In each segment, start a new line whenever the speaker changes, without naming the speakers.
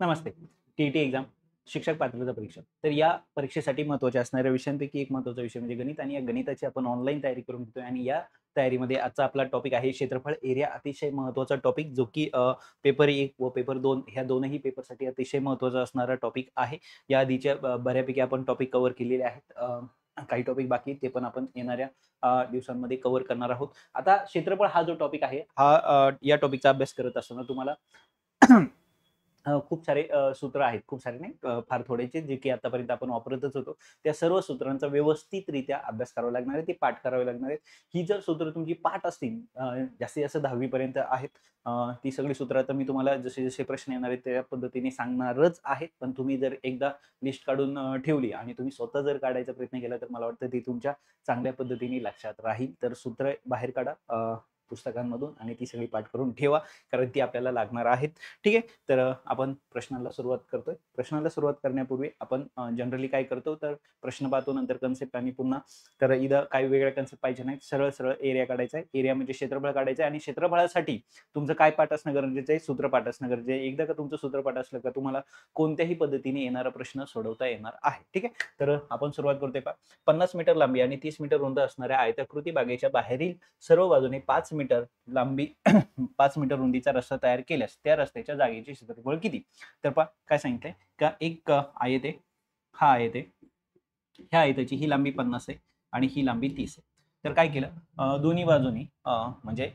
नमस्ते. T-E-T exam, शिक्षक पात्रता परीक्षा. तर या परीक्षेसाठी महत्त्वाच्या असणाऱ्या विषयांपैकी एक महत्त्वाचा विषय म्हणजे गणित आणि या गणिताची आपण ऑनलाईन तयारी करून घेतोय आणि या तयारीमध्ये आजचा आपला टॉपिक आहे क्षेत्रफळ एरिया. अतिशय महत्त्वाचा टॉपिक जो की पेपर 1 व पेपर 2 ह्या दोनही पेपरसाठी अतिशय महत्त्वाचा असणारा टॉपिक आहे. या आधीच्या बऱ्यापैकी आपण टॉपिक कव्हर केलेले आहेत. काही टॉपिक बाकी आहेत, ते पण आपण येणाऱ्या दिवसांमध्ये कव्हर करणार आहोत. आता क्षेत्रफळ हा जो टॉपिक आहे, हा या टॉपिकचा अभ्यास करत असताना तुम्हाला खूप सारे सूत्र आहेत. खूप सारे नाही, फार थोडेचे जे की आतापर्यंत आपण वापरतच होतो. त्या सर्व सूत्रांचा व्यवस्थितरित्या अभ्यास करावा लागणार आहे. ते पाठ करावे लागणार आहेत. ही जर सूत्र तुमची पाठ असतील, जास्तीत जास्त 10वी पर्यंत आहेत. ती सगळी सूत्र आता मी तुम्हाला जसे-जसे प्रश्न येणार आहेत त्या पद्धतीने सांगणारच आहे. पण तुम्ही जर एकदा लिस्ट काढून ठेवली आणि तुम्ही स्वतः जर काढायचा प्रयत्न केला, तर मला वाटतं ती तुमच्या चांगल्या पद्धतीने लक्षात राहील. तर सूत्र बाहेर काढा पुस्तकांमधून आणि ती सगळी पाठ करून ठेवा, कारण ती आपल्याला लागणार आहेत. ठीक आहे. तर आपण प्रश्नाला सुरुवात करतोय. प्रश्नाला सुरुवात करण्यापूर्वी आपण जनरली काय करतो, तर प्रश्न पाहतो, नंतर कन्सेप्ट आणि पुन्हा तर इथं काही वेगळ्या कन्सेप्ट पाहिजे नाहीत. सरळ-सरळ एरिया काढायचा आहे. एरिया म्हणजे क्षेत्रफळ काढायचं आहे आणि क्षेत्रफळासाठी तुमचं काय पाठ असणं गरजेचं आहे? सूत्र पाठ असणं गरजेचं आहे. एकदा का तुमचं सूत्र पाठ असलं का तुम्हाला कोणत्याही पद्धतीने येणारा प्रश्न सोडवता येणार आहे. ठीक आहे. तर आपण सुरुवात करतोय पहा. 50 मीटर लांबी आणि 30 मीटर रुंद असणाऱ्या आयताकृती बागेच्या बाहेरील सर्व बाजूने 5 मीटर लांबी 5 मीटर रुंदीचा रस्ता तयार केल्यास त्या रस्त्याच्या जागेचे क्षेत्रफळ किती? तर पहा काय सांगितलंय का एक आयत आहे, हा आयत आहे. ह्या आयताची ही लांबी 50 आहे आणि ही लांबी 30 आहे. तर काय केलं, दोन्ही बाजूनी म्हणजे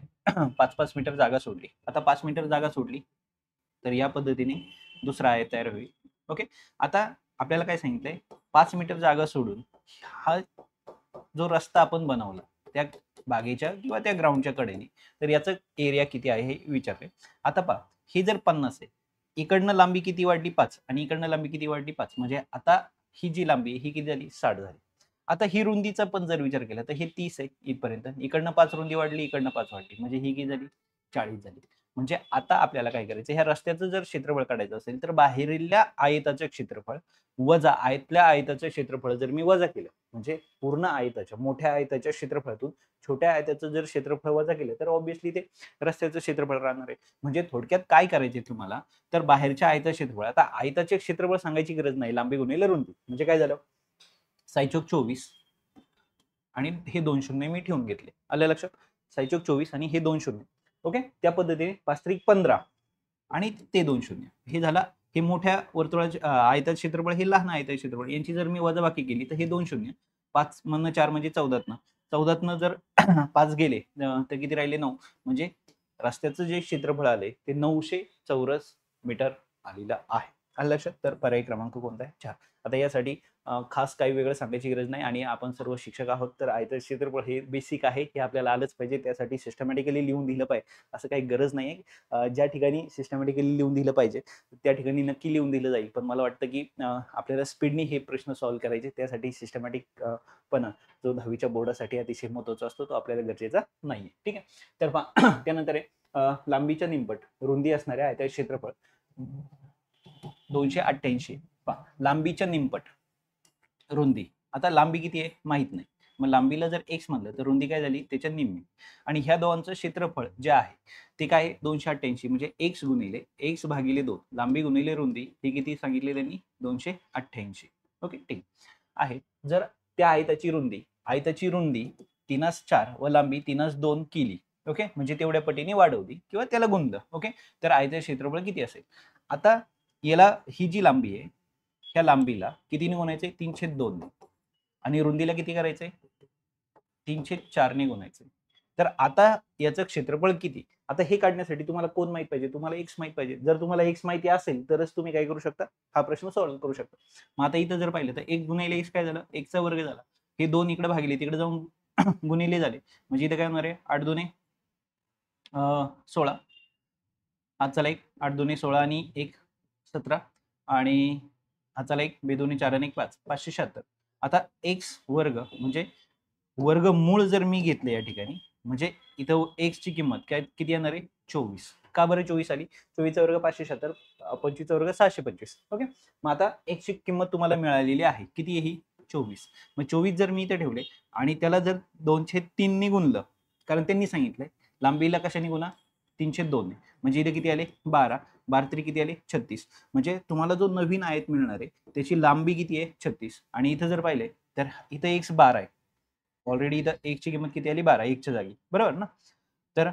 5-5 मीटर जागा सोडली. आता 5 मीटर जागा सोडली, तर या पद्धतीने दुसरा आयत तयार होईल. ओके. आता आपल्याला काय सांगितलंय, 5 मीटर जागा सोडून हा जो रस्ता आपण बनवला त्या बागेच्या किंवा त्या ग्राउंडच्या कडेने, तर याचं एरिया किती आहे हे विचारलंय. आता पहा, ही जर 50 आहे, इकडनं लांबी किती वाढली 5 आणि इकडनं लांबी किती वाढली 5, म्हणजे आता ही जी लांबी आहे ही किती झाली 60 झाली. आता ही रुंदीचा पण जर विचार केला तर हे 30 आहे इथपर्यंत. इकडनं 5 रुंदी वाढली, इकडनं 5 वाढली, म्हणजे ही किती झाली 40 झाली. म्हणजे आता आपल्याला काय करायचं, ह्या रस्त्याचं जर क्षेत्रफळ काढायचं असेल तर बाहेरील आयताचं क्षेत्रफळ वजा आतल्या आयताचं क्षेत्रफळ जर मी वजा केलं, म्हणजे पूर्ण आयताच्या मोठ्या आयताच्या क्षेत्रफळातून छोट्या आयताचं जर क्षेत्रफळ वजा केलं तर ऑब्व्हियसली ते रस्त्याचं क्षेत्रफळ राहणार आहे. म्हणजे थोडक्यात काय करायचे तुम्हाला, तर बाहेरच्या आयताचं क्षेत्रफळ, आता आयताचे क्षेत्रफळ सांगायची गरज नाही, लांबी गुणिले रुंदी. म्हणजे काय झालं, सायचोक 24 आणि हे 2 शून्य मी ठेवून घेतले. आलं लक्षात? सायचोक 24 आणि हे 2 शून्य. ओके. त्या पद्धतीने 5-15 आणि ते 2 शून्य. हे झाला, हे मोठ्या वर्तुळाचे आयताचे क्षेत्रफळ, हे लहान आयताचे क्षेत्रफळ, यांची जर मी वजाबाकी केली तर हे 2 शून्य. 5 मधनं 4 म्हणजे 14तनं. 14तनं जर 5 गेले तर किती राहिले 9. म्हणजे रस्त्याचं जे क्षेत्रफळ आले ते 900 चौरस मीटर आलेलं आहे. आलं लक्षात? तर पर्याय क्रमांक कोणता आहे? 4. आता यासाठी खास काही वेगळं सांगायची गरज नाही आणि आपण सर्व शिक्षक आहोत, तर आयताचे क्षेत्रफळ हे बेसिक आहे, हे आपल्याला आलंच पाहिजे. त्यासाठी सिस्टमॅटिकली लिहून दिलं पाहिजे असं काही गरज नाही आहे. ज्या ठिकाणी सिस्टमॅटिकली लिहून दिलं पाहिजे त्या ठिकाणी नक्की लिहून दिलं जाईल. पण मला वाटतं की आपल्याला स्पीडनी हे प्रश्न सॉल्व्ह करायचे, त्यासाठी सिस्टमॅटिक पणा जो 10वीच्या बोर्डासाठी अतिशय महत्त्वाचा असतो तो आपल्याला गरजेचा नाहीये. ठीक आहे. तर पहा त्यानंतर आहे लांबीच्या निमपट रुंदी असणाऱ्या आयताचे क्षेत्रफळ 288. पहा लांबीच्या निमपट रुंदी. आता लांबी किती आहे माहित नाही. मग लांबीला जर x म्हणलं तर रुंदी काय झाली त्याच्या निम्मी. आणि ह्या दोघांचं क्षेत्रफळ जे आहे ते काय 288, म्हणजे x गुणिले x भागिले 2 लांबी गुणिले रुंदी हे किती सांगितले त्यांनी 288. ओके ठीक आहे. जर त्या आयताची रुंदी 3/4 व लांबी 3/2 केली, ओके, म्हणजे तेवढ्या पटीने वाढवली किंवा त्याला गुणलं, ओके, तर आयताचे क्षेत्रफळ किती असेल. आता याला ही जी लांबी आहे ह्या लांबीला कितीने गुणायचंय 3/2 आणि रुंदीला किती करायचंय 3/4 ने गुणायचंय. तर आता याचं क्षेत्रफळ किती, आता हे काढण्यासाठी तुम्हाला कोण माहित पाहिजे, तुम्हाला x माहित पाहिजे. जर तुम्हाला x माहिती असेल तरच तुम्ही काय करू शकता, हा प्रश्न सॉल्व्ह करू शकता. मग आता इथं जर पाहिलं तर 1 गुणिले x काय झालं, x चा वर्ग झाला. हे 2 इकडे भागले तिकडे जाऊन गुणिले झाले, म्हणजे इथं काय होणार आहे 8 दुने 16. हा चला 8 दुने 16 आणि 1 17 आणि हा चला 2 4 आणि 1 5 576. आता x वर्ग म्हणजे वर्गमूळ जर मी घेतलं या ठिकाणी, म्हणजे इथं x ची किंमत काय किती येणार आहे 24. का बरं 24 आली, 24 चा वर्ग 576, 25 चा वर्ग 725. ओके. मग आता x ची किंमत तुम्हाला मिळालेली आहे, किती आहे ही 24. मग 24 जर मी इथे ठेवले आणि त्याला जर 203 ने गुणलं, कारण त्यांनी सांगितलंय लांबीला कशाने गुणा 302 ने, म्हणजे इथे किती आले 12. 12 किती आले 36. म्हणजे तुम्हाला जो नवीन आयत मिळणार आहे त्याची लांबी किती आहे 36. आणि इथं जर पाहिले तर इथं x 12 आहे. ऑलरेडी इथं x ची किंमत किती आली 12 1च्या जागी, बरोबर ना. तर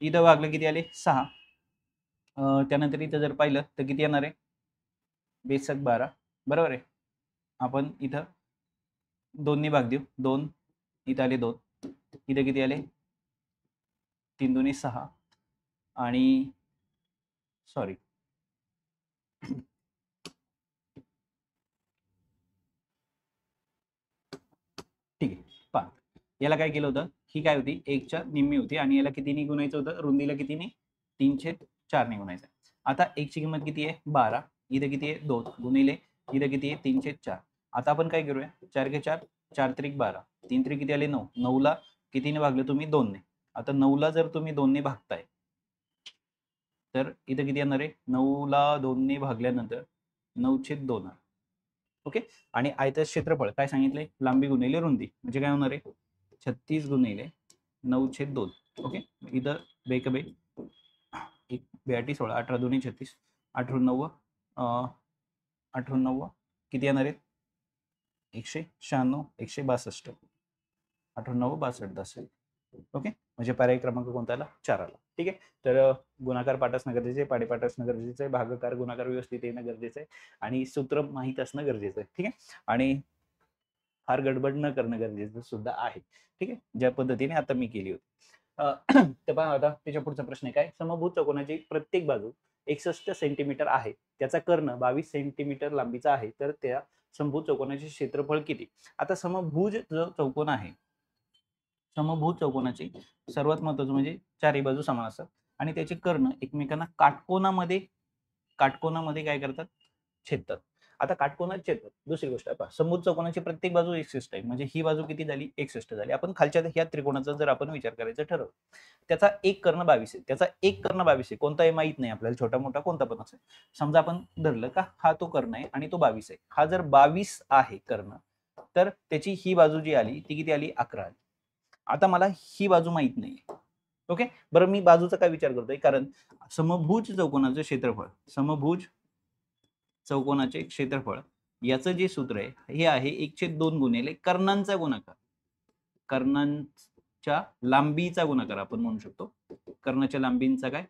इथं भागलं किती आले 6. त्यानंतर इथं जर पाहिलं तर किती येणार आहे बेसक 12, बरोबर आहे. आपण इथं 2 भाग देऊ, 2 इथं आले 2, इथं किती आले 3 2 6 आणि सॉरी ठीक आहे. पहा याला काय केलं होतं, ही काय होती 1च्या निम्मी होती आणि याला कितीने गुणायचं होतं, रुंदीला कितीने 3/4ने गुणायचं. आता 1 ची किंमत किती आहे 12, इथं किती आहे 2 गुणिले इथं किती आहे 3/4. आता आपण काय करूया 4 × 4 4 त्रिक 12, 3 त्रिक किती आले 9, 9ला कितीने भागलं तुम्ही 2ने. आता 9ला जर तुम्ही 2ने भागताय तर इथं किती येणार आहे 9ला 2ने भागल्यानंतर 9/2. ओके. आणि आयताचे क्षेत्रफळ काय सांगितले लांबी गुणिले रुंदी म्हणजे काय होणार आहे 36 गुणिले 9/2. ओके. इथं बेकबे 1 बेआटी 16 18 2 36 18 9 18 9 किती येणार आहेत 196 162 18 9 62 10. ओके. म्हणजे पर्याय क्रमांक कोणता आला 4 आला. ठीक आहे. तर गुणाकार पाठ असणं गरजेचं आहे, पाढेपाठ असणं गरजेचं आहे, भागाकार गुणाकार व्यवस्थित येणं गरजेचं आहे आणि सूत्र माहीत असणं गरजेचं आहे. ठीक आहे. आणि फार गडबड न करणं गरजेचं सुद्धा आहे. ठीक आहे. ज्या पद्धतीने आता मी केली होती. तर पहा आता त्याच्या पुढचा प्रश्न आहे काय, समभुज चौकोनाची प्रत्येक बाजू 61 सेंटीमीटर आहे, त्याचा कर्ण 22 सेंटीमीटर लांबीचा आहे, तर त्या समभुज चौकोनाचे क्षेत्रफळ किती. आता समभुज जो चौकोन आहे, समभुज चौकोनाचे सर्वात महत्वाचं म्हणजे चारही बाजू समान असतात आणि त्याचे कर्ण एकमेकांना काटकोनामध्ये काय करतात छेदतात. आता काटकोनात छेदतात. दुसरी गोष्ट आहे पहा, समभुज चौकोनाची प्रत्येक बाजू 61 आहे, म्हणजे ही बाजू किती झाली 61 झाली. आपण खालच्या ह्या त्रिकोणाचा जर आपण विचार करायचा ठरवलं, त्याचा एक कर्ण 22 आहे, त्याचा एक कर्ण 22 आहे, कोणता आहे माहित नाही आपल्याला, छोटा मोठा कोणता पण असेल. समजा आपण धरलं का हा तो कर्ण आहे आणि तो 22 आहे, हा जर 22 आहे कर्ण, तर त्याची ही बाजू जी आली ती किती आली 11 आली. आता मला ही बाजू माहित नाही. ओके. बरं मी बाजूचा काय विचार करतोय, कारण समभुज चौकोनाचं क्षेत्रफळ, समभुज चौकोनाचे क्षेत्रफळ याचं जे सूत्र आहे हे आहे 1/2 गुणिले कर्णांचा गुणाकार, कर्णांच्या लांबीचा गुणाकार आपण म्हणू शकतो, कर्णाच्या लांबींचा काय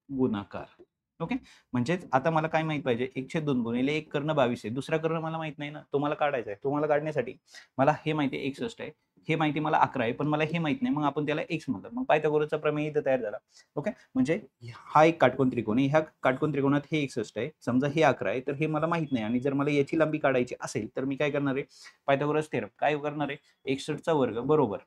गुणाकार. ओके. म्हणजेच आता मला काय माहित पाहिजे 1/2 गुणिले एक कर्ण 22 आहे, दुसरा कर्ण मला माहित नाही ना, तो मला काढायचा आहे. तुम्हाला काढण्यासाठी मला हे माहिती आहे 61 आहे, हे माहिती मला 11 आहे, पण मला हे माहित नाही, मग आपण त्याला x म्हणतात. मग पायथागोरसचा प्रमेय इथं तयार झाला. ओके. म्हणजे हा एक काटकोन त्रिकोण आहे, ह्या काटकोन त्रिकोणात हे 61 आहे, समजा हे 11 आहे, तर हे मला माहित नाही आणि जर मला याची लांबी काढायची असेल तर मी काय करणार आहे पायथागोरस थेरम काय करणार आहे 61चा वर्ग बरोबर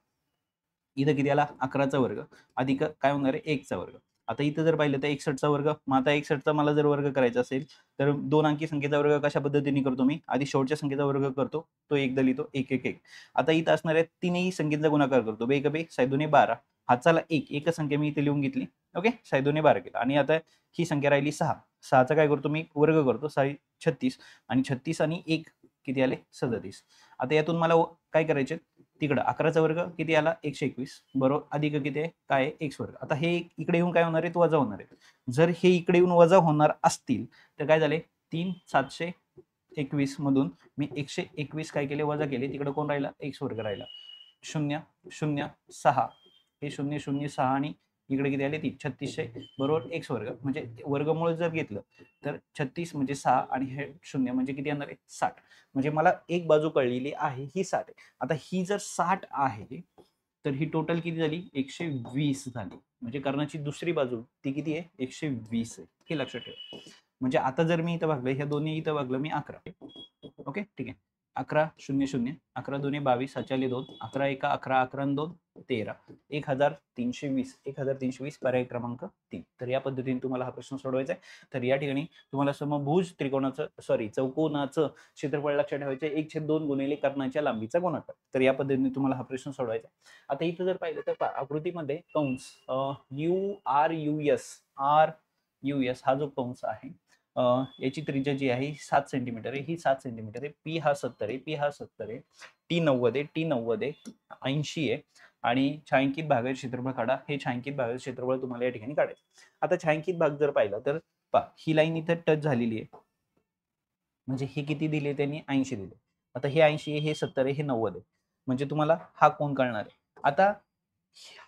इथं किती आला 11चा वर्ग अधिक काय होणार आहे 1चा वर्ग. आता इथं जर पाहिलं तर 61चा वर्ग, मग आता 61चा मला जर वर्ग करायचा असेल तर दोन अंकी संख्येचा वर्ग कशा पद्धतीने करतो मी, आधी शेवटच्या संख्येचा वर्ग करतो, तो एकदा लिहितो 1 1 1. आता इथं असणाऱ्या तीनही संख्येचा गुणाकार करतो, बे एक बे साय 12 हाताला एकच संख्या मी इथे लिहून घेतली. ओके. साय 12 केला आणि आता ही संख्या राहिली 6, 6चा काय करतो मी वर्ग करतो, 6 36 आणि 36 आणि 1 किती आले 37. आता यातून मला काय करायचे तिकडं 11चा वर्ग किती आला 121 बरोबर अधिक किती आहे काय x वर्ग. आता हे इकडे येऊन काय होणार आहे वजा होणार आहे. जर हे इकडे येऊन वजा होणार असतील तर काय झाले 3 721 मधून मी 121 काय केले वजा केले, तिकडे कोण राहिला x वर्ग राहिला, 0 0 6 हे 0 0 6 आणि इकडे किती आले 3600 बरोबर x वर्ग. म्हणजे वर्गमूळ जर घेतलं तर 36 म्हणजे 6 आणि हे 0 म्हणजे किती येणार आहे 60. म्हणजे मला एक बाजू कळलेली आहे ही 60 आहे. आता ही जर 60 आहे तर ही टोटल किती झाली 120 झाली. म्हणजे कर्णाची दुसरी बाजू ती किती आहे 120 आहे, हे लक्षात ठेवा. म्हणजे आता जर मी इथं भागलं, ह्या दोन्ही इथं भागलं मी 11. ओके. ठीक आहे. 11 0 0 11 2 22 7 2 11 1 11 11 2 13 1320 1320 पर्याय क्रमांक 3. तर या पद्धतीने तुम्हाला हा प्रश्न सोडवायचा आहे. तर या ठिकाणी तुम्हाला समभुज त्रिकोणाचं चौकोनाचं क्षेत्रफळ लक्षात ठेवायचे 1/2 गुणिले कर्णाच्या लांबीचा गुणाकार. तर या पद्धतीने तुम्हाला हा प्रश्न सोडवायचा आहे. आता इथं जर पाहिलं तर आकृतीमध्ये कंस RUS हा जो कंस आहे याची त्रिज्या जी आहे 7 सेंटीमीटर आहे, ही 7 सेंटीमीटर आहे, पी हा 70 आहे, पी हा 70 आहे, टी 90 आहे, टी 90 आहे, 80 आहे आणि छायांकित भागाचे क्षेत्रफळ काढा. हे छायांकित भागाचे क्षेत्रफळ तुम्हाला या ठिकाणी काढायचं. आता छायांकित भाग जर पाहिला तर पहा ही लाईन इथं टच झालेली आहे, म्हणजे हे किती दिले त्यांनी 80 दिले. आता हे 80 आहे, हे 70 आहे, हे 90 आहे. म्हणजे तुम्हाला हा कोण कळणार आहे. आता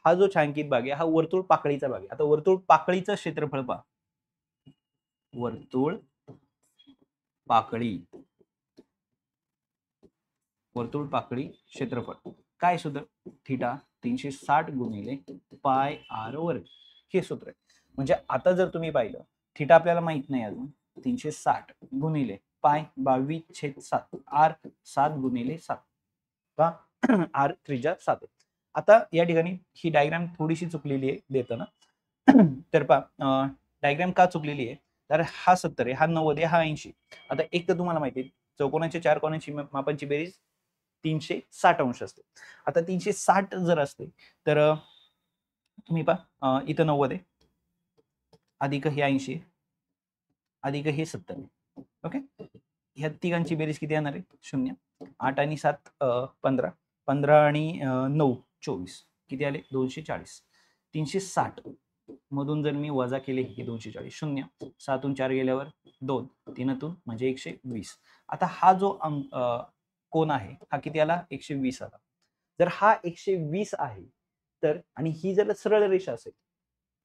हा जो छायांकित भाग आहे हा वर्तुळ पाकळीचा भाग आहे. आता वर्तुळ पाकळीचं क्षेत्रफळ पहा. वर्तुळ पाकळी, वर्तुळ पाकळी क्षेत्रफळ काय सूत्र, थिटा 360 गुणिले पाय आर वर्ग, हे सूत्र आहे. म्हणजे आता जर तुम्ही पाहिलं थिटा आपल्याला माहित नाही अजून, 360 गुणिले पाय 22/7 आर 7 गुणिले 7 का आर त्रिज्या 7 आहे. आता या ठिकाणी ही डायग्राम थोडीशी चुकलेली आहे देताना. तर पहा डायग्राम का चुकलेली आहे, तर हा 70 आहे, हा 90 आहे, हा 80. आता एक तर तुम्हाला माहिती आहे चौकोनाच्या चार कोणाची मापांची बेरीज 360 अंश असते. आता 360 जर असते तर तुम्ही पहा इथं 90 आहे, अधिक हे 80 आहे, अधिक हे 70 आहे. ओके, ह्या तिघांची बेरीज किती येणार आहे, 0. 8 आणि 7 15, 15 आणि 9 24, किती आले 240. 360 मधून जर मी वजा केले की 240, 0 7तून 4 गेल्यावर 2, 3तून म्हणजे 120. आता हा जो कोण आहे हा किती आला, 120 आला. जर हा 120 आहे तर, आणि ही जर सरळ रेषा असेल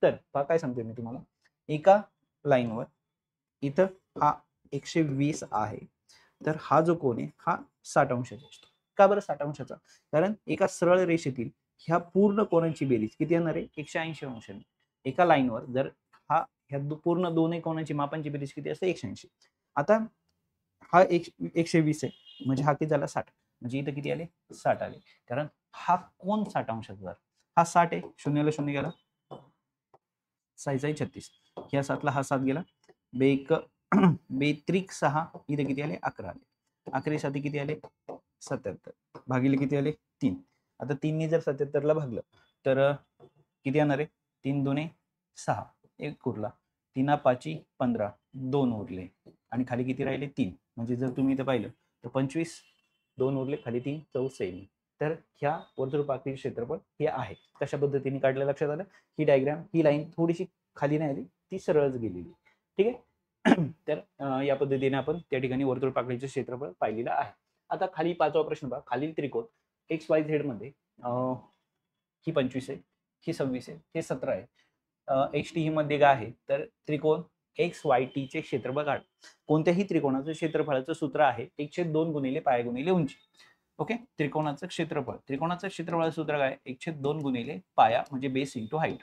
तर पहा काय सांगते मी तुम्हाला, एका लाईनवर इथं हा 120 आहे, तर हा जो कोण आहे हा 60 अंशाचा असतो. का बरं 60 अंशाचा, कारण एका सरळ रेषेतील ह्या पूर्ण कोणाची बेरीज किती येणार आहे, 180 अंशाने. एका लाईनवर जर हा ह्या पूर्ण दोन्ही कोणाची मापांची बेरीज किती असते, 180. आता हा 120 आहे म्हणजे हा किती झाला 60, म्हणजे इथं किती आले 60 आले, कारण हा कोण 60 अंशाचा, हा 60 आहे, शून्याला शून्य गेला, 6 36, ह्या 7ला हा 7 गेला, बेक बेत्रिक 6, इथे किती आले 11 आले, 11 साठी किती आले 77, भागिले किती आले 3. आता 3 ने जर 77 ला भागलं तर किती येणार आहे, 3 दुने 6, एक उरला, 3 5 15, 2 उरले आणि खाली किती राहिले 3. म्हणजे जर तुम्ही इथं पाहिलं तर 25, 2 उरले, खाली 3, 64. तर ह्या वर्तुळपाकळी क्षेत्रफळ हे आहे. कशा पद्धतीने काढलं लक्षात आलं. ही डायग्राम, ही लाईन थोडीशी खाली नाही आली, ती सरळच गेलेली. ठीक आहे. तर या पद्धतीने आपण त्या ठिकाणी वर्तुळपाकळीचे क्षेत्रफळ पाहिलेलं आहे. आता खाली 5वा प्रश्न पहा. खालील त्रिकोण XYZ मध्ये ही 25 आहे, ही 26 आहे, हे 17 आहे. HT ही मध्ये काय आहे, तर त्रिकोण XYT चे क्षेत्रफळ काढ. कोणत्याही त्रिकोणाचं क्षेत्रफळाचं सूत्र आहे 1/2 गुणिले पाय गुणिले उंची. ओके, त्रिकोणाचं क्षेत्रफळाचं सूत्र काय, 1/2 गुणिले पाया म्हणजे बेस इंटू हाईट.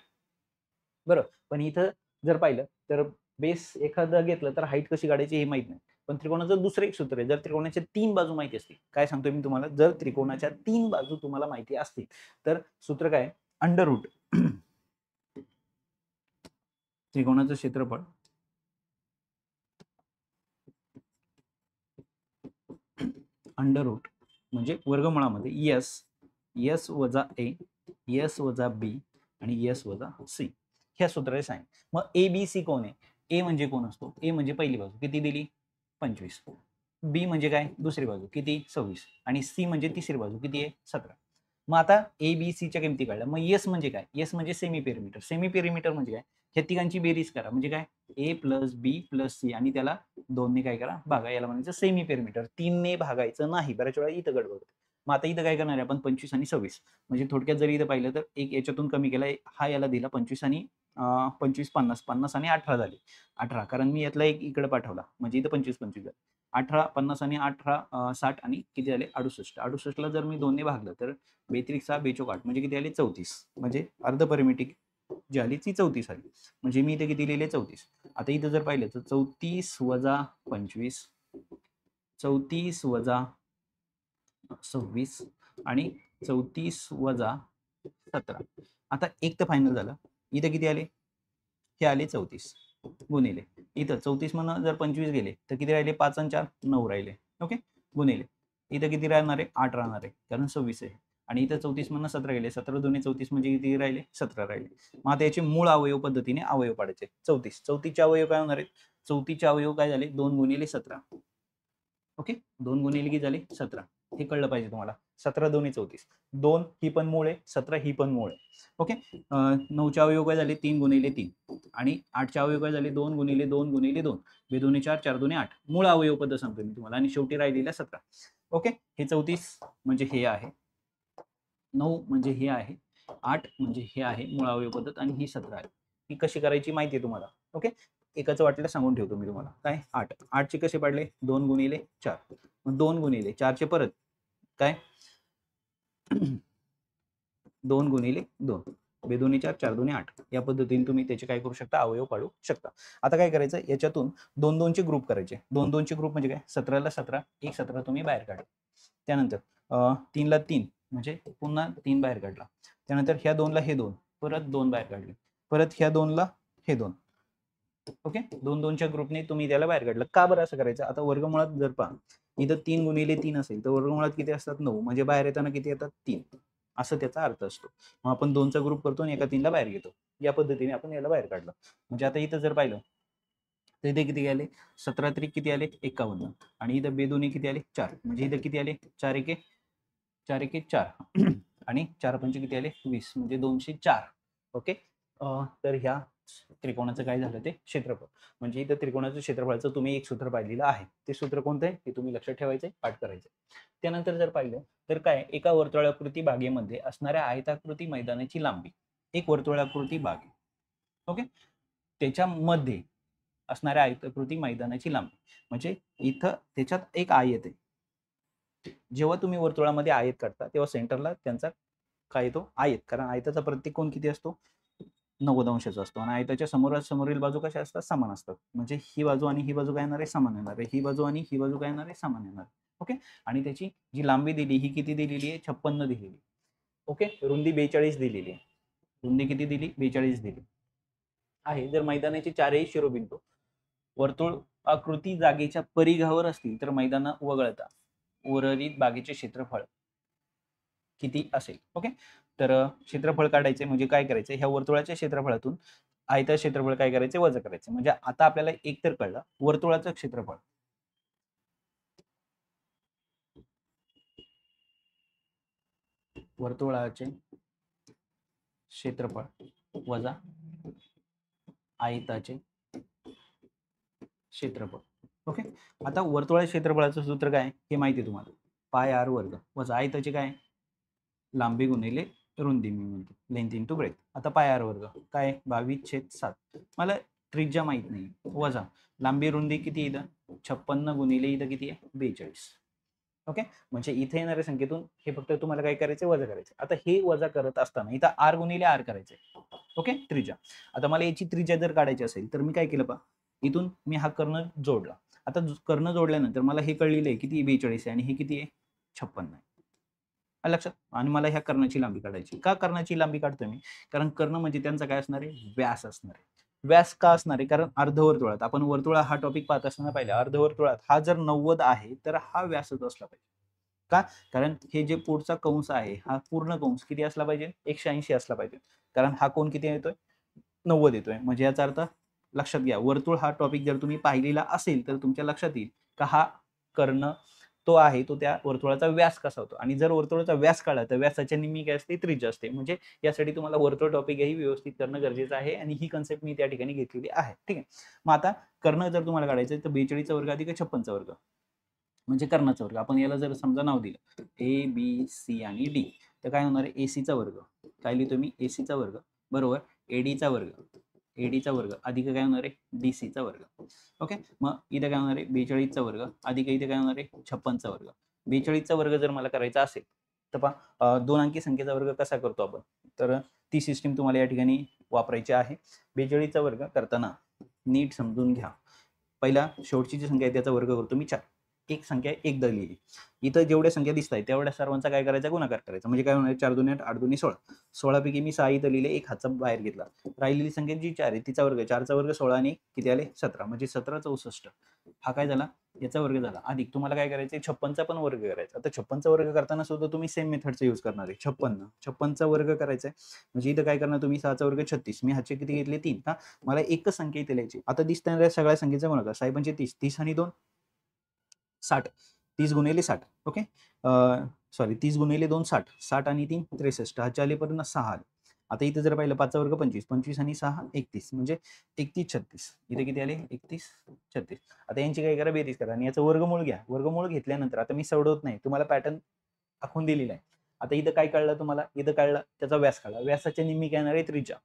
बरं, पण इथं जर पाहिलं तर बेस एखादं घेतलं तर हाईट कशी काढायची हे माहित नाही. पण त्रिकोणाचं दुसरं एक सूत्र आहे, जर त्रिकोणाच्या 3 बाजू माहिती असतील, काय सांगतोय मी तुम्हाला, जर त्रिकोणाच्या 3 बाजू तुम्हाला माहिती असतील तर सूत्र काय, अंडर रूट त्रिकोणाचं क्षेत्रफळ अंडर रूट म्हणजे वर्गमुळामध्ये S वजा A, S वजा B आणि S वजा C, ह्या सूत्राचे साइन. मग ABC कोण आहे, A म्हणजे कोण असतो, A म्हणजे पहिली बाजू किती दिली 25, B म्हणजे काय दुसरी बाजू किती 26 आणि C म्हणजे तिसरी बाजू किती आहे 17. मग आता ABC च्या किमती काढल्या. मग S म्हणजे काय, S म्हणजे सेमी पेरिमीटर. सेमी पेरिमीटर म्हणजे काय, ह्या तिघांची बेरीज करा म्हणजे काय A plus B plus C आणि त्याला 2 ने काय करा भागा, याला म्हणायचं सेमी पेरिमीटर. 3 ने भागायचं नाही, बऱ्याच वेळा इथं गडबड होते. मग आता इथं काय करणार आहे आपण 25 आणि 26, म्हणजे थोडक्यात जरी इथं पाहिलं तर एक याच्यातून कमी केला, हा याला दिला 25 आणि 25 50, 50 आणि 18 झाले 18, कारण मी यातला एक इकडे पाठवला म्हणजे इथं 25 25 झाले. 18 50 आणि 18 60 आणि किती झाले 68. 68 ला जर मी 2 ने भागलं तर 42 6 42 8 म्हणजे किती आले 34, म्हणजे अर्ध परिमिती जी आली ती 34 आली. म्हणजे मी इथे किती लिहिले 34. आता इथं जर पाहिलं तर 34 वजा 25, 34 वजा 26 आणि 34 वजा 17. आता एक तर फायनल झालं. इथं किती आले, हे आले 34 गुणिले इथं 34 मधनं जर 25 गेले तर किती राहिले 5 आणि 4 9 राहिले. ओके, गुणिले इथं किती राहणार आहे 8 राहणार आहे कारण 26 आहे आणि इथं 34 मधनं 17 गेले, 17 दोन्ही 34 म्हणजे किती राहिले 17 राहिले. मग आता याचे मूळ अवयव पद्धतीने अवयव पाडायचे. 34 चे अवयव काय होणार आहेत, 34 चे अवयव काय झाले 2 गुणिले 17. ओके, 2 गुणिले किती झाले 17 हे कळलं पाहिजे तुम्हाला. 17 दोन्ही 34, 2 ही पण मूळ आहे, 17 ही पण मूळ आहे. ओके. 9चे अवयव काय झाले 3 गुणिले 3 आणि 8चे अवयव काय झाले 2 गुणिले 2 गुणिले 2, 2 दुणे 4, 4 दुणे 8. मूळ अवयव पद्धत सांगतो मी तुम्हाला आणि शेवटी राहिलेल्या 17. ओके. हे 34 म्हणजे हे आहे, 9 म्हणजे हे आहे, 8 म्हणजे हे आहे मूळ अवयव पद्धत आणि ही 17 आहे. ही कशी करायची माहिती आहे तुम्हाला. ओके. एकाचं वाटलं सांगून ठेवतो मी तुम्हाला. काय 8, 8चे कसे पाडले 2 गुणिले 4, मग 2 गुणिले 4चे परत काय 2 गुणिले 2, 2 दुणे 4, 4 दुणे 8. या पद्धतीने तुम्ही त्याचे काय करू शकता अवयव पाडू शकता. आता काय करायचं याच्यातून 2 2 चे ग्रुप करायचे. 2 2 चे ग्रुप म्हणजे काय 17 ला 17, एक 17 तुम्ही बाहेर काढा. त्यानंतर 3 ला 3 म्हणजे पुन्हा 3 बाहेर काढला. त्यानंतर ह्या 2 ला हे 2, परत 2 बाहेर काढले. परत ह्या 2 ला हे 2. ओके. 2 2 च्या ग्रुपने तुम्ही त्याला बाहेर काढलं. का बरं असं करायचं? आता वर्गमुळात जर पहा इथं 3 गुणिले 3 असेल तर वर्गमुळात किती असतात 9, म्हणजे बाहेर येताना किती येतात 3, असं त्याचा अर्थ असतो. मग आपण 2चा ग्रुप करतो आणि एका 3ला बाहेर घेतो. या पद्धतीने आपण याला बाहेर काढलं. म्हणजे आता इथं जर पाहिलं तर इथे किती आले 17 त्रिक किती आले 51 आणि इथं बेदोनी किती आले 4, म्हणजे इथं किती आले 4 एके 4 एके 4 आणि 4 पंचे किती आले 20, म्हणजे 204. ओके. तर ह्या त्रिकोणाचं काय झालं ते क्षेत्रफळ. म्हणजे इथं त्रिकोणाचं क्षेत्रफळाचं तुम्ही एक सूत्र पाहिलेलं आहे. ते सूत्र कोणतं आहे हे तुम्ही लक्षात ठेवायचं, पाठ करायचं. त्यानंतर जर पाहिलं तर काय एका वर्तुळाकृती बागेमध्ये असणाऱ्या आयताकृती मैदानाची लांबी, एक वर्तुळाकृती बाग आहे. ओके. त्याच्यामध्ये असणाऱ्या आयताकृती मैदानाची लांबी म्हणजे इथं त्याच्यात एक आयत आहे. जेव्हा तुम्ही वर्तुळामध्ये आयत काढता तेव्हा सेंटरला त्यांचा काय येतो आयत, कारण आयताचा प्रत्येक कोन किती असतो 90 अंशाचा असतो आणि आयताच्या समोरील बाजू कशा असतात समान असतात. म्हणजे ही बाजू आणि ही बाजू काय येणार आहे समान येणार आहे, ही बाजू आणि ही बाजू काय येणार आहे समान येणार आहे. ओके. आणि त्याची जी लांबी दिली ही किती दिलेली आहे 56 दिलेली. ओके. रुंदी 42 दिलेली आहे. रुंदी किती दिली 42 दिली आहे. जर मैदानाचे चारही शिरोबिंदू वर्तुळ आकृती जागेच्या परिघावर असतील तर मैदान वगळता उर्वरित बागेचे क्षेत्रफळ किती असेल. ओके. तर क्षेत्रफळ काढायचे म्हणजे काय करायचं ह्या वर्तुळाच्या क्षेत्रफळातून आयता क्षेत्रफळ काय करायचे वजा करायचे. म्हणजे आता आपल्याला एक तर कळलं वर्तुळाचं क्षेत्रफळ वर्तुळाचे क्षेत्रफळ वजा आयताचे क्षेत्रफळ. ओके. आता वर्तुळाच्या क्षेत्रफळाचं सूत्र काय हे माहिती आहे तुम्हाला, पाय आर वर्ग वजा आयताचे काय लांबी गुणिले रुंदी मी म्हणतो लेंथ इंटू ब्रेथ. आता पाय आर वर्ग काय 22/7. मला त्रिज्या माहित नाही वजा लांबी रुंदी किती इथं 56 गुणिले इथं किती आहे 42. ओके. म्हणजे इथे येणाऱ्या संख्येतून हे फक्त तुम्हाला काय करायचं वजा करायचं. आता हे वजा करत असताना इथं आर गुणिले आर करायचंय. ओके. त्रिज्या. आता मला याची त्रिज्या जर काढायची असेल तर मी काय केलं इथून मी हा कर्ण जोडला. आता कर्ण जोडल्यानंतर मला हे कळलेलं आहे किती 42 आहे आणि हे किती आहे 56 आहे. लक्षात. आणि मला ह्या कर्णाची लांबी काढायची. का कर्णाची लांबी काढतोय मी? कारण कर्ण म्हणजे त्यांचा काय असणार आहे व्यास असणार आहे. व्यास का असणार आहे? कारण अर्धवर्तुळात आपण वर्तुळा हा टॉपिक पाहत असताना पाहिलं अर्धवर्तुळात हा जर 90 आहे तर हा व्यासच असला पाहिजे. का? कारण हे जे पुढचा कंस आहे हा पूर्ण कंस किती असला पाहिजे 180 असला पाहिजे. कारण हा कोण किती येतोय 90 येतोय. म्हणजे याचा अर्थ लक्षात घ्या वर्तुळ हा टॉपिक जर तुम्ही पाहिलेला असेल तर तुमच्या लक्षात येईल का हा कर्ण तो आहे तो त्या वर्तुळाचा व्यास कसा होतो आणि जर वर्तुळाचा व्यास काढला तर व्यासाच्या निम्मी काय असते त्रिज्या असते. म्हणजे यासाठी तुम्हाला वर्तुळ टॉपिकही व्यवस्थित करणं गरजेचं आहे आणि ही कन्सेप्ट मी त्या ठिकाणी घेतलेली आहे. ठीक आहे. मग आता कर्ण जर तुम्हाला काढायचं तर 42 चा वर्ग अधिक 56 चा वर्ग म्हणजे कर्णाचा वर्ग. आपण याला जर समजा नाव दिलं ए बी सी आणि डी तर काय होणार आहे एसीचा वर्ग काय लिहितो मी एसीचा वर्ग बरोबर एडीचा वर्ग एडीचा वर्ग अधिक काय होणार आहे डीसीचा वर्ग. ओके. मग इथं काय होणार आहे 42चा वर्ग अधिक इथे काय होणार आहे 56चा वर्ग. 42चा वर्ग जर मला करायचा असेल तर पहा 2 अंकी संख्येचा वर्ग कसा करतो आपण तर ती सिस्टीम तुम्हाला या ठिकाणी वापरायची आहे. 42चा वर्ग करताना नीट समजून घ्या. पहिला शेवटची जी संख्या आहे त्याचा वर्ग करतो मी 4. एक संख्या एकदा लिहिली. इथं जेवढ्या संख्या दिसत आहेत तेवढ्या सर्वांचा काय करायचा गुणाकार करायचा. म्हणजे काय होणार 4 दुणे 8 8 दुणे 16. 16 पैकी मी 6 इथं लिहिले एक हातचा बाहेर घेतला. राहिलेली संख्या जी 4 आहे तिचा वर्ग 4चा वर्ग 16 आणि किती आले 17 म्हणजे 17 64. हा काय झाला याचा वर्ग झाला अधिक तुम्हाला काय करायचं 56चा पण वर्ग करायचा. आता 56चा वर्ग करताना सुद्धा तुम्ही सेम मेथडचा यूज करणार आहे. 56चा वर्ग करायचा आहे म्हणजे इथं काय करणार तुम्ही 6चा वर्ग 36 मी हातचे किती घेतले 3. हा मला एकच संख्या इथे लिहायची. आता दिसणाऱ्या सगळ्या संख्येचा गुणाकार 6 पंचे 30 30 आणि 2 60 30 गुणिले 60. ओके, सॉरी 30 गुणिले 2 60, 60 आणि 3 63, ह्याच्या आलीपर्यंत 6 आले. आता इथं जर पाहिलं 5चा वर्ग 25, 25 आणि 6 31, म्हणजे 31 36. इथे किती आले? 31 36. आता यांची काय करा, बेरीज करा आणि याचं वर्गमूळ घ्या. वर्गमूळ घेतल्यानंतर आता मी सोडवत नाही, तुम्हाला पॅटर्न दाखवून दिलेला आहे. आता इथं काय कळलं तुम्हाला? इथं कळलं त्याचा व्यास काढला. व्यासाच्या निम्मी काय येणार आहे? त्रिज्या.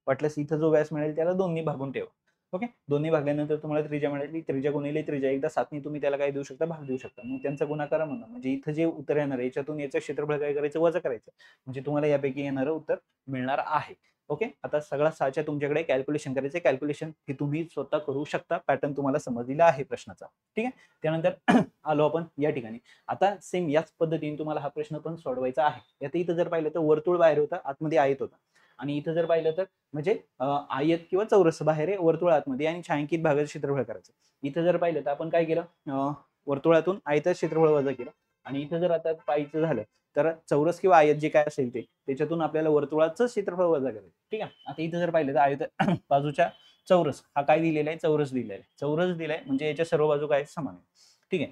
वाटल्यास इथं जो व्यास मिळेल त्याला 2 भागून ठेवा. ओके, 2 भागल्यानंतर तुम्हाला त्रिज्या मिळाली. त्रिज्या गुणिले त्रिज्या, एकदा 7 तुम्ही त्याला काय देऊ शकता? भाग देऊ शकता. मग त्यांचा गुणाकार म्हणा, म्हणजे इथं जे उत्तर येणार आहे याच्यातून याचं क्षेत्रफळ काय करायचं? वजा करायचं. म्हणजे तुम्हाला यापैकी येणारं उत्तर मिळणार आहे. ओके, आता सगळा 6च्या तुमच्याकडे कॅल्क्युलेशन करायचं. कॅल्क्युलेशन हे तुम्ही स्वतः करू शकता. पॅटर्न तुम्हाला समजलेला आहे प्रश्नाचा. ठीक आहे, त्यानंतर आलो आपण या ठिकाणी. आता सेम याच पद्धतीने तुम्हाला हा प्रश्न पण सोडवायचा आहे. आता इथं जर पाहिलं तर वर्तुळ बाहेर होता, आतमध्ये आयत होता. आणि इथं जर पाहिलं तर म्हणजे आयत किंवा चौरस बाहेर आहे, वर्तुळ आतमध्ये, आणि छायांकित भागाचं क्षेत्रफळ करायचं. इथं जर पाहिलं तर आपण काय केलं? वर्तुळातून आयताचं क्षेत्रफळ वजा केलं. आणि इथं जर आता पाहायचं झालं तर चौरस किंवा आयत जे काय असेल ते, त्याच्यातून आपल्याला वर्तुळाचं क्षेत्रफळ वजा करायचं. ठीक आहे, आता इथं जर पाहिलं तर आयत बाजूच्या चौरस हा काय दिलेला आहे? चौरस दिलेला आहे. चौरस दिलाय म्हणजे याच्या सर्व बाजू काय समान आहे. ठीक आहे,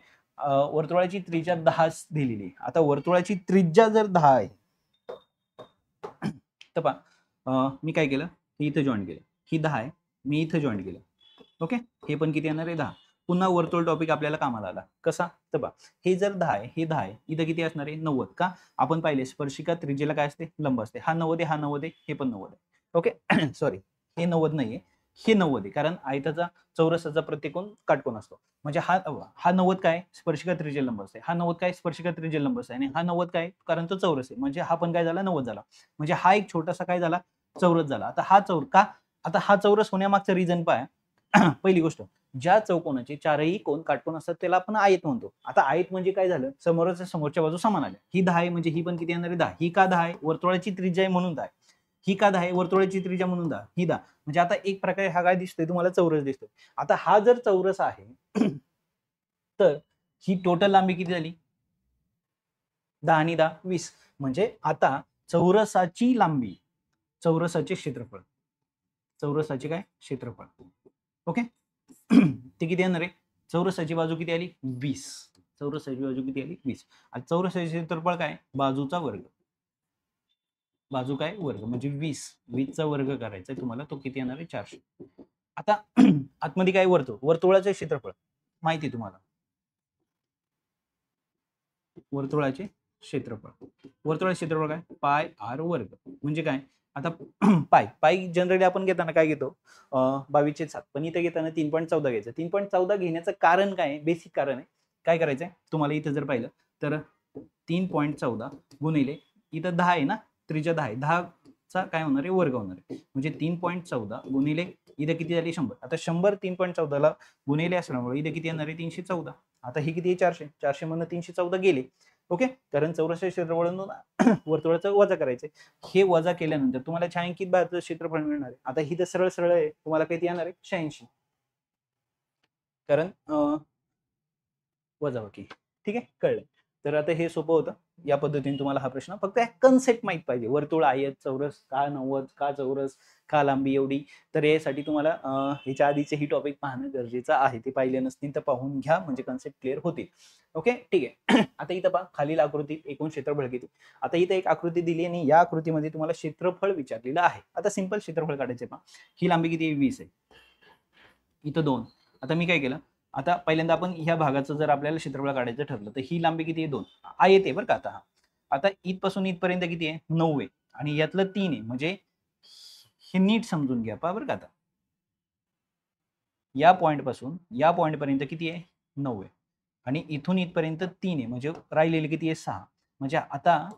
वर्तुळाची त्रिज्या 10 दिलेली आहे. आता वर्तुळाची त्रिज्या जर 10 आहे तर पहा, मी काय केलं? हे इथं जॉईन केलं. ही 10 आहे, मी इथं जॉईन केलं. ओके, हे पण किती येणार आहे? 10. पुन्हा वर्तुळ टॉपिक आपल्याला कामाला आला. कसा? तर पहा, हे जर 10 आहे, हे 10 आहे, इथं किती असणार आहे? 90. का? आपण पाहिले स्पर्शिका त्रिज्येला काय असते? लंब असते. हा 90 आहे, हा 90 आहे, हे पण 90 आहे. ओके सॉरी, हे 90 नाहीये, हे 90 आहे, कारण आयताचा चौरसाचा प्रत्येकोण काटकोन असतो. म्हणजे हा 90 काय? स्पर्शिका त्रिज्येला लंब असते. हा 90 काय? स्पर्शिका त्रिज्येला लंब असते. आणि हा 90 काय? कारण तो चौरस आहे. म्हणजे हा पण काय झाला? 90 झाला. म्हणजे हा एक छोटासा काय झाला? चौरस झाला. आता हा का? आता हा चौरस होण्यामागचं रिझन पहा. पहिली गोष्ट, ज्या चौकोनाचे चारही कोण काटकोन असतात त्याला आपण आयत म्हणतो. आता आयत म्हणजे काय झालं? समोरच्या बाजू समान आल्या. ही 10 आहे म्हणजे ही पण किती येणार आहे? 10. ही का 10 आहे? वर्तुळाची त्रिज्या आहे म्हणून 10. ही का 10 आहे? वर्तुळाची त्रिज्या म्हणून 10. ही 10. म्हणजे आता एक प्रकारे हा काय दिसतोय तुम्हाला? चौरस दिसतोय. आता हा जर चौरस आहे तर ही टोटल लांबी किती झाली? 10 आणि 10 20. म्हणजे आता चौरसाची लांबी, चौरसाचे क्षेत्रफळ, चौरसाचे काय? क्षेत्रफळ. ओके ते किती येणार आहे? चौरसाची बाजू किती आली? 20. चौरसाची बाजू किती आली? 20. आणि चौरसाचे क्षेत्रफळ काय? बाजूचा वर्ग. बाजू काय? वर्ग. म्हणजे 20 चा वर्ग करायचा तुम्हाला, तो किती येणार आहे? 400. आता आतमध्ये काय? वर्तुळाचे क्षेत्रफळ माहिती तुम्हाला. वर्तुळाचे क्षेत्रफळ, वर्तुळाचे क्षेत्रफळ काय? पाय आर वर्ग. म्हणजे काय? आता पाय जनरली आपण घेताना काय घेतो? 22/7. पण इथे घेताना 3.14 घ्यायचं. 3.14 घेण्याचं कारण काय? बेसिक कारण आहे. काय करायचंय तुम्हाला? इथं जर पाहिलं तर 3.14 गुणिले इथं 10 आहे ना, त्रिज्या 10 आहे, 10चा काय होणार आहे? वर्ग होणार आहे. म्हणजे 3.14 गुणिले इथे किती झाली? 100. आता 100 3.14 ला गुणिले असल्यामुळे इथे किती येणार आहे? 314. आता हे किती आहे? 400. 400 मधून 314 गेले. ओके, कारण चौरस क्षेत्रफळातून वर्तुळाचं वजा करायचंय. हे वजा केल्यानंतर तुम्हाला छायांकित भागाचं क्षेत्रफळ मिळणार आहे. आता ही तर सरळ सरळ आहे, तुम्हाला किती येणार आहे? 86. कारण वजाबाकी. ठीक आहे, कळलं. तर आता हे सोपं होतं. या पद्धतीने तुम्हाला हा प्रश्न, फक्त कन्सेप्ट माहित पाहिजे. वर्तुळ, आयत, चौरस, का 90, का चौरस, का लांबी एवढी. तर यासाठी तुम्हाला ह्याच्या आधीचे ही टॉपिक पाहणं गरजेचं आहे. ते पाहिले नसतील तर पाहून घ्या, म्हणजे कन्सेप्ट क्लिअर होतील. ओके, ठीक आहे. आता इथं पहा, खालील आकृतीत एकूण क्षेत्रफळ किती? आता इथं एक आकृती दिली आणि या आकृतीमध्ये तुम्हाला क्षेत्रफळ विचारलेलं आहे. आता सिंपल क्षेत्रफळ काढायचे पहा. ही लांबी किती आहे? 20 आहे. इथं 2. आता मी काय केलं? आता पहिल्यांदा आपण ह्या भागाचं जर आपल्याला क्षेत्रफळ काढायचं ठरलं तर ही लांबी किती आहे? 2. आयत आहे बरं का. आता इथपासून इथपर्यंत किती आहे? 9 आहे. आणि यातलं 3 आहे. म्हणजे हे नीट समजून घ्या पहा बरं का. आता या पॉइंट पासून या पॉइंट पर्यंत किती आहे? 9 आहे. आणि इथून इथपर्यंत 3 आहे. म्हणजे राहिलेले किती आहे? 6. म्हणजे आता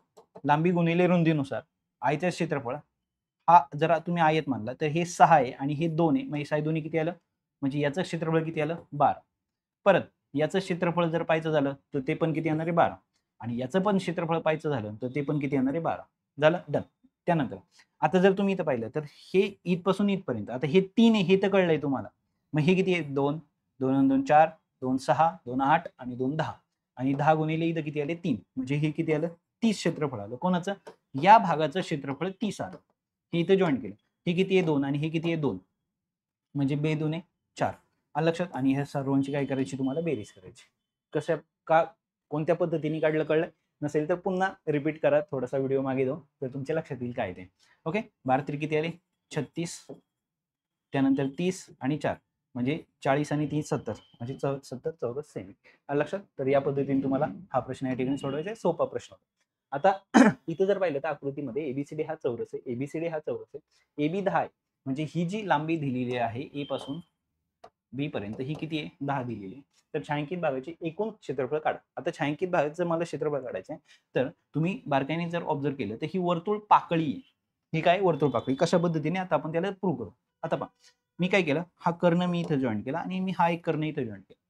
लांबी गुणिले रुंदीनुसार आयतचं क्षेत्रफळ, हा जरा तुम्ही आयत मानला तर हे 6 आहे आणि हे 2 आहे. म्हणजे 6 दोन्ही किती आलं? म्हणजे याचं क्षेत्रफळ किती आलं? 12. परत याचं क्षेत्रफळ जर पाहायचं झालं तर ते पण किती येणार आहे? 12. आणि याचं पण क्षेत्रफळ पाहायचं झालं तर ते पण किती येणार आहे? 12. झालं, डन. त्यानंतर आता जर तुम्ही इथं पाहिलं तर हे इथपासून इथपर्यंत, आता हे 3 आहे, हे तर कळलंय तुम्हाला. मग हे किती आहे? 2, 2 2 4, 2 6, 2 8 आणि 2 10. आणि 10 गुणिले इथं किती आले? 3. म्हणजे हे किती आलं? 30 क्षेत्रफळ आलं. कोणाचं? या भागाचं क्षेत्रफळ 30 आलं. हे इथं जॉईन केलं. हे किती आहे? 2 आणि हे किती आहे? 2. म्हणजे 2 2 4. आलं लक्षात? आणि ह्या सर्वांची काय करायची? तुम्हाला बेरीज करायची. कसं? का कोणत्या पद्धतीने काढलं कळलं नसेल तर पुन्हा रिपीट करा, थोडासा व्हिडिओ मागे जाऊ तर तुमच्या लक्षात येईल काय ते. ओके, 12 किती आले 36, त्यानंतर 30 आणि 4 म्हणजे 40 आणि 30 70 म्हणजे 70 चौरस सेमी. लक्षात. तर या पद्धतीने तुम्हाला हा प्रश्न या ठिकाणी सोडवायचा आहे, सोपा प्रश्न. आता इथे जर पाहिलं तर आकृतीमध्ये एबीसीडी हा चौरस आहे, एबीसीडी हा चौरस आहे, एबी 10 आहे, म्हणजे ही जी लांबी दिलेली आहे ए पासून बी पर्यंत ही किती आहे 10 दिलेली आहे. तर छायांकित भागाचे एकूण क्षेत्रफळ काढा. आता छायांकित भागाचं मला क्षेत्रफळ काढायचं आहे, तर तुम्ही बारकाईने जर ऑब्झर्व केलं तर ही वर्तुळ पाकळी आहे. ही काय वर्तुळ पाकळी कशा पद्धतीने आता आपण त्याला प्रूव्ह करू. आता पहा मी काय केलं, हा कर्ण मी इथं जॉईन केला आणि मी हा एक कर्ण इथं जॉईन केला.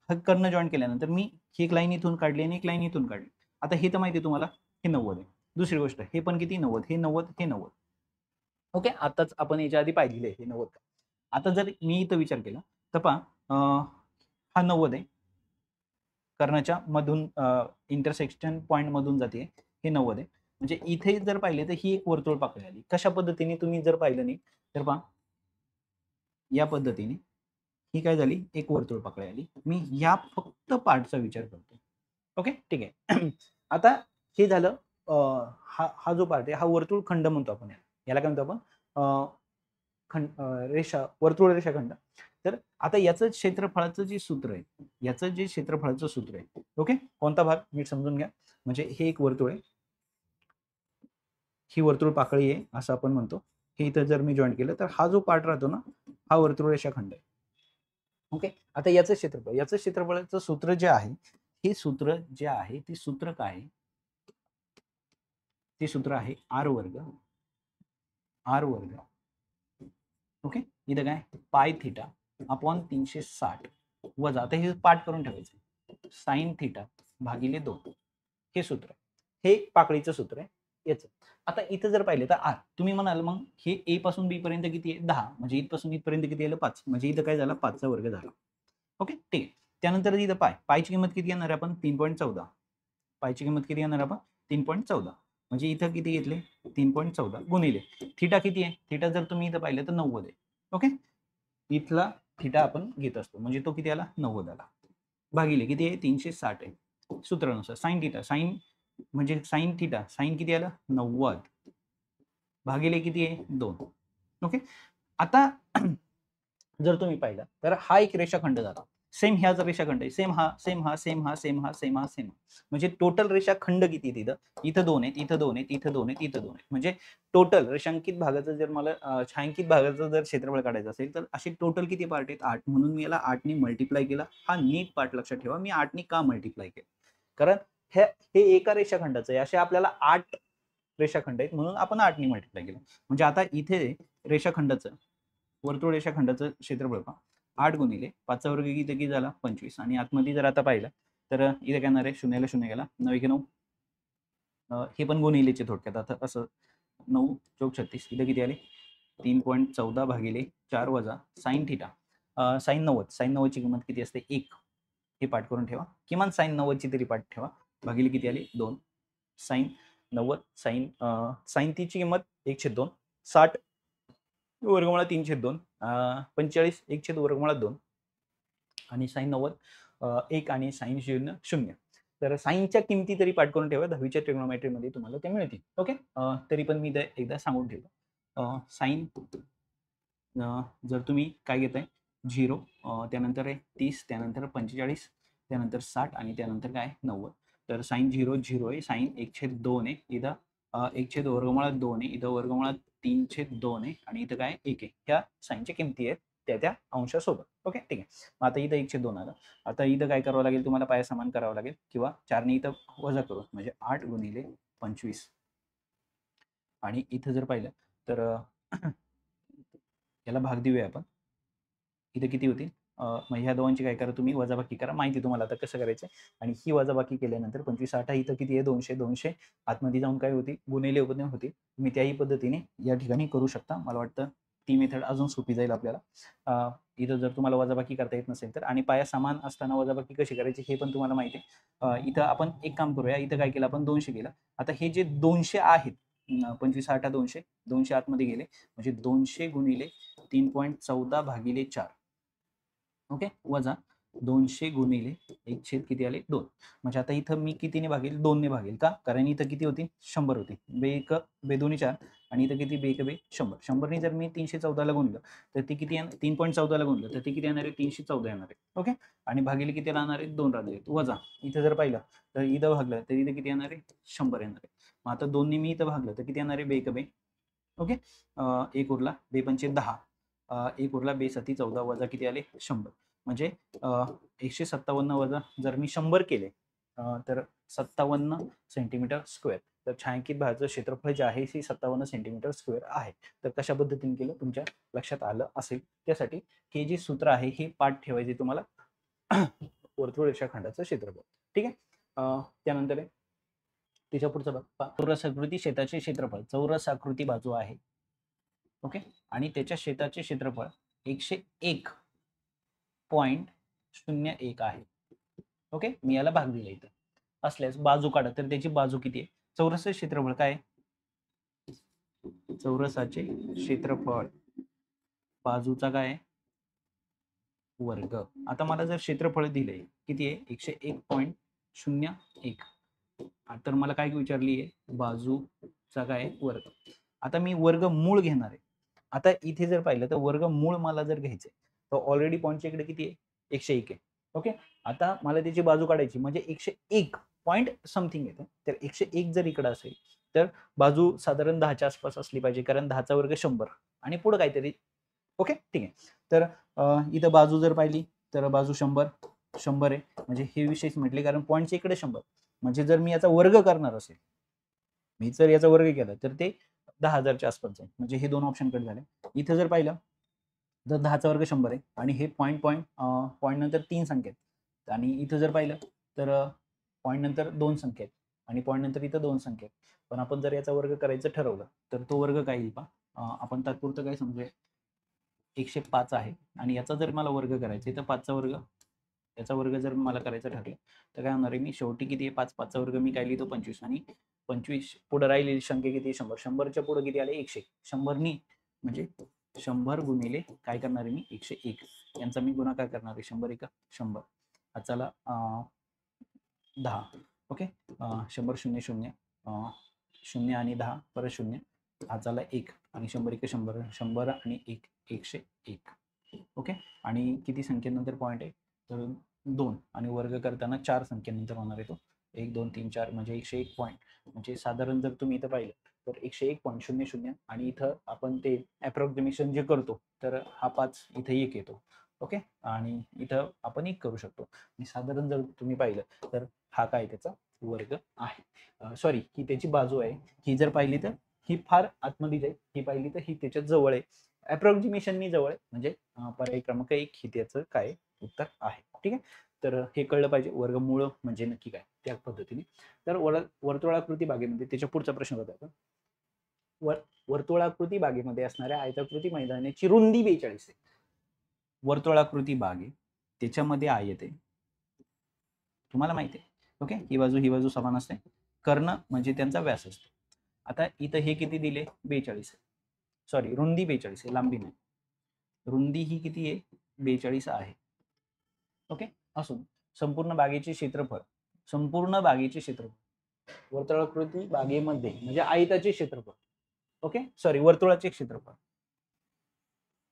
हा कर्ण जॉईन केल्यानंतर मी ही एक लाईन इथून काढली आणि एक लाईन इथून काढली. आता हे तर माहिती आहे तुम्हाला हे 90 आहे. दुसरी गोष्ट हे पण किती 90, हे 90, हे 90. ओके, आताच आपण याच्या आधी पाहिलेलं आहे हे 90. आता जर मी इथं विचार केला तर पहा हा 90 आहे, कर्णाच्या मधून इंटरसेक्शन पॉईंट मधून जाते, हे 90 आहे. म्हणजे इथे जर पाहिले तर ही एक वर्तुळ पाकळी आली. कशा पद्धतीने तुम्ही जर पाहिलं नाही तर पहा या पद्धतीने ही काय झाली एक वर्तुळ पाकळी आली. मी या फक्त पार्टचा विचार करतो. ओके, ठीक आहे. आता हे झालं हा हा जो पार्ट आहे हा वर्तुळ खंड म्हणतो आपण, याला काय म्हणतो आपण रेषा, वर्तुळ रेषाखंड. तर आता याचं क्षेत्रफळाचं जे सूत्र आहे, याचं जे क्षेत्रफळाचं सूत्र आहे, ओके, कोणता भाग नीट समजून घ्या. म्हणजे हे एक वर्तुळ आहे, ही वर्तुळ पाकळी आहे असं आपण म्हणतो. हे इथं जर मी जॉईन केलं तर हा जो पार्ट राहतो ना हा वर्तुळ रेषाखंड आहे. ओके, आता याचं क्षेत्रफळाचं सूत्र जे आहे, हे सूत्र जे आहे ते सूत्र काय आहे, ते सूत्र आहे आर वर्ग, आर वर्ग. ओके, इथं काय पाय थिटा अपॉन 360 वजा, आता हे पाठ करून ठेवायचं, साइन थिटा भागिले 2. हे सूत्र, हे पाकळीचं सूत्र आहे याचं. आता इथं जर पाहिलं तर आर, तुम्ही म्हणाल मग हे ए पासून बी पर्यंत किती आहे 10, म्हणजे इथपासून इथपर्यंत किती आलं 5, म्हणजे इथं काय झालं 5चा वर्ग झाला. ओके, ठीक आहे. त्यानंतर इथं पायची किंमत किती येणार आपण 3.14, पायची किंमत किती येणार आपण 3.14, म्हणजे इथं किती घेतले 3.14 गुणिले थिटा किती आहे, थिटा जर तुम्ही इथं पाहिलं तर 90 आहे. ओके, इथला थिटा आपण घेत असतो, म्हणजे तो किती आला 90 आला, भागिले किती आहे 360 आहे सूत्रानुसार. साइन थिटा, साइन म्हणजे साइन थिटा, साइन किती आलं 90 भागिले किती आहे 2. ओके, आता जर तुम्ही पाहिला तर हा एक रेषाखंड झाला, सेम ह्याच रेषाखंड आहे, सेम हा सेम हा सेम हा सेम हा सेम हा सेम, म्हणजे टोटल रेषाखंड किती तिथं, इथं 2 आहेत, इथं 2 आहेत, इथं 2 आहेत, इथं 2 आहेत, म्हणजे टोटल रेषांकित भागाचं जर मला छायांकित भागाचं जर क्षेत्रफळ काढायचं असेल तर असे टोटल किती पार्ट आहेत 8, म्हणून मी याला 8 ने मल्टिप्लाय केला. हा नीट पार्ट लक्षात ठेवा, मी 8 ने का मल्टिप्लाय केलं, कारण हे एका रेषाखंडाचं आहे, असे आपल्याला 8 रेषाखंड आहेत म्हणून आपण 8 ने मल्टिप्लाय केलं. म्हणजे आता इथे रेषाखंडाचं, वर्तुळ रेषाखंडाचं क्षेत्रफळ पहा, 8 गुणिले 5चा वर्ग किती झाला 25, आणि आतमध्ये जर आता पाहिलं तर इथे काय येणार आहे, शून्याला शून्य गेला, 9 1 9, हे पण गुणिलेचे थोडक्यात. आता असं 9 चौक 36, इथं किती आले 3.14 भागिले 4 वजा साइन थिटा, साइन 90, साइन 90 ची किंमत किती असते 1, हे पाठ करून ठेवा, किमान साइन 90 ची तरी पाठ ठेवा, भागिले किती आले 2, साइन 90 साइन साइन ची किंमत 1/2, 60 वर्गमुळात 3/2, 45 1 वर्गमुळात 2, आणि साइन 90 1 आणि साइन 0. तर साइनच्या किमती तरी पाठ करून ठेवा, 10वीच्या ट्रिग्नोमेट्रीमध्ये तुम्हाला ते मिळतील. ओके, तरी पण मी एकदा सांगून ठेवतो. साइन जर तुम्ही काय घेताय 0, त्यानंतर आहे 30, त्यानंतर 45, त्यानंतर 60 आणि त्यानंतर काय 90. तर साइन 0 0 आहे, साइन 1/2 आहे, इथं 1 वर्गमुळात 2 आहे, इथं वर्गमुळात 3/2 आहे, आणि इथं काय 1 आहे. ह्या साइनच्या किमती आहेत त्या अंशासोबत. ओके, ठीक आहे. मग आता इथं 1/2 आलं. आता इथं काय करावं लागेल तुम्हाला, पाया समान करावं लागेल, किंवा 4 ने इथं वजा करू, म्हणजे 8 गुणिले 25, आणि इथं जर पाहिलं तर याला भाग देऊया आपण, इथे किती होतील, मग ह्या दोघांची काय करा तुम्ही वजाबाकी करा, माहिती तुम्हाला आता कसं करायचं. आणि ही वजाबाकी केल्यानंतर 25 8 इथं किती आहे 200, 200 आतमध्ये जाऊन काय होती गुणिले उपने होती. तुम्ही त्याही पद्धतीने या ठिकाणी करू शकता. मला वाटतं ती मेथड अजून सोपी जाईल आपल्याला. इथं जर तुम्हाला वजाबाकी करता येत नसेल तर, आणि पाया समान असताना वजाबाकी कशी करायची हे पण तुम्हाला माहिती आहे. इथं आपण एक काम करूया, इथं काय केलं आपण 200 केलं. आता हे जे 200 आहेत, 25 8 200, 200 आतमध्ये गेले, म्हणजे 200 गुणिले 3.14 भागिले 4, ओके, वजा 200 गुणिले 1 छेद किती आले 2. म्हणजे आता इथं मी कितीने भागेल 2 ने भागेल का, कारण इथं किती होती 100 होती. बे 2 4 आणि इथं किती 100. 100 ने जर मी 314 ला गुणलं तर ते किती 3.14 ला गुणलं तर ते किती येणार आहे 314 येणार आहे. ओके. आणि भागिले किती राहणार आहे 2 राहणार आहेत वजा. इथं जर पाहिलं तर इथं भागलं तर इथं किती येणार आहे 100 येणार आहे. मग आता 2 ने मी इथं भागलं तर किती येणार आहे 2 ओके. 1 उरला 2 पंचे 10. 1 उरला 2 सती 14 वजा किती आले 100. म्हणजे 157 वजा जर मी 100 केले तर 57 सेंटीमीटर स्क्वेअर. तर छायांकित भागाचं क्षेत्रफळ जे आहे हे 57 सेंटीमीटर स्क्वेअर आहे. तर कशा पद्धतीने केलं तुमच्या लक्षात आलं असेल. त्यासाठी हे जे सूत्र आहे हे पाठ ठेवायचे तुम्हाला वर्तुळ रेषाखंडाचं क्षेत्रफळ. ठीक आहे. त्यानंतर त्याच्या पुढचा भाग चौरसाकृती शेताचे क्षेत्रफळ. चौरसाकृती बाजू आहे. ओके. आणि त्याच्या शेताचे क्षेत्रफळ 101.01 आहे. ओके. मी याला भाग दिला इथं. असल्यास बाजू काढा तर त्याची बाजू किती आहे. चौरसाचे क्षेत्रफळ काय आहे? चौरसाचे क्षेत्रफळ बाजूचा काय आहे वर्ग. आता मला जर क्षेत्रफळ दिले किती आहे 101.01 तर मला काय विचारली आहे बाजूचा काय वर्ग. आता मी वर्गमूळ घेणार आहे. आता इथे जर पाहिलं तर वर्गमूळ मला जर घ्यायचंय तर ऑलरेडी पॉईंटच्या इकडे किती आहे 101 आहे. ओके. आता मला त्याची बाजू काढायची म्हणजे 101 पॉईंट समथिंग येतं. तर 101 जर इकडे असेल तर बाजू साधारण 10च्या आसपास असली पाहिजे कारण 10चा वर्ग 100 आणि पुढे काहीतरी. ओके. ठीक आहे. तर इथं बाजू जर पाहिली तर बाजू 100 आहे म्हणजे हे विशेष म्हटले कारण पॉईंटच्या इकडे 100 म्हणजे जर मी याचा वर्ग करणार असेल मी जर याचा वर्ग केला तर ते 10,000च्या आसपास जाईल. म्हणजे हे दोन ऑप्शन कट झाले. इथं जर पाहिलं तर 10चा वर्ग 100 आहे आणि हे पॉईंट नंतर 3 संख्या आहेत आणि इथं जर पाहिलं तर पॉईंट नंतर 2 संख्या आहेत आणि पॉईंट नंतर इथं 2 संख्या आहेत. पण आपण जर याचा वर्ग करायचं ठरवलं तर तो वर्ग काय येईल पहा. आपण तात्पुरतं काय समजूया 105 आहे आणि याचा जर मला वर्ग करायचा आहे तर 5चा वर्ग याचा वर्ग जर मला करायचं ठरलं तर काय होणार आहे मी शेवटी किती आहे 5चा वर्ग मी काय लिहितो 25 आणि 25 पुढे राहिलेली संख्या किती 100 100च्या पुढे किती आले 100 100 नी म्हणजे 100 गुणिले काय करणार आहे मी 101 यांचा मी गुणाकार करणार आहे 100 1 100 चला 10. ओके. 100 0 0 0 आणि 10 परत 0 चला 1 आणि 100 1 100 100 आणि 1 101. ओके. आणि किती संख्येनंतर पॉईंट आहे तर 2 आणि वर्ग करताना 4 संख्येनंतर होणार आहे तो 1 2 3 4 म्हणजे 101 पॉईंट. म्हणजे साधारण जर तुम्ही इथं पाहिलं तर 101.00 आणि इथं आपण ते अप्रॉक्सिमेशन जे करतो तर हा 5 इथे 1 येतो. ओके. आणि इथं आपण 1 करू शकतो आणि साधारण जर तुम्ही पाहिलं तर हा काय त्याचा वर्ग आहे. सॉरी ही त्याची बाजू आहे. ही जर पाहिली तर ही फार आतमध्ये जाईल. ही पाहिली तर ही त्याच्या जवळ आहे. अप्रॉक्सिमेशननी जवळ आहे म्हणजे पर्याय क्रमांक 1 ही त्याचं काय उत्तर आहे. ठीक आहे. तर हे कळलं पाहिजे वर्गमूळ म्हणजे नक्की काय त्या पद्धतीने. तर वर्तुळाकृती बागेमध्ये त्याच्या पुढचा प्रश्न होता आपण वर्तुळाकृती बागेमध्ये असणाऱ्या आयताकृती मैदानाची रुंदी 42 आहे. वर्तुळाकृती बाग आहे त्याच्यामध्ये आयत आहे तुम्हाला माहिती आहे. ओके. ही बाजू समान असते. कर्ण म्हणजे त्यांचा व्यास असतो. आता इथं हे किती दिले 42 आहे. सॉरी रुंदी 42 आहे लांबी नाही. रुंदी ही किती आहे 42 आहे. ओके. असून संपूर्ण बागेचे क्षेत्रफळ वर्तुळाकृती बागेमध्ये म्हणजे आयताचे क्षेत्रफळ ओके सॉरी वर्तुळाचे क्षेत्रफळ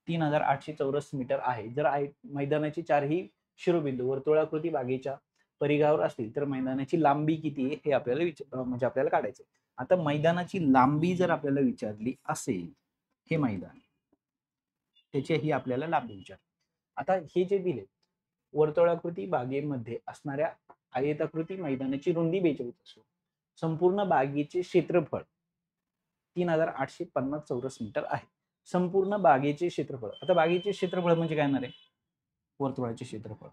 3800 चौरस मीटर आहे. जर मैदानाची चारही शिरोबिंदू वर्तुळाकृती बागेच्या परिघावर असतील तर मैदानाची लांबी किती आहे हे आपल्याला म्हणजे आपल्याला काढायचं. आता मैदानाची लांबी जर आपल्याला विचारली असेल हे मैदान त्याची ही आपल्याला लांबी विचार. आता हे जे दिले वर्तुळाकृती बागेमध्ये असणाऱ्या आयताकृती मैदानाची रुंदी 42 असो संपूर्ण बागेचे क्षेत्रफळ 3850 चौरस मीटर आहे. संपूर्ण बागेचे क्षेत्रफळ आता बागेचे क्षेत्रफळ म्हणजे काय येणार आहे वर्तुळाचे क्षेत्रफळ.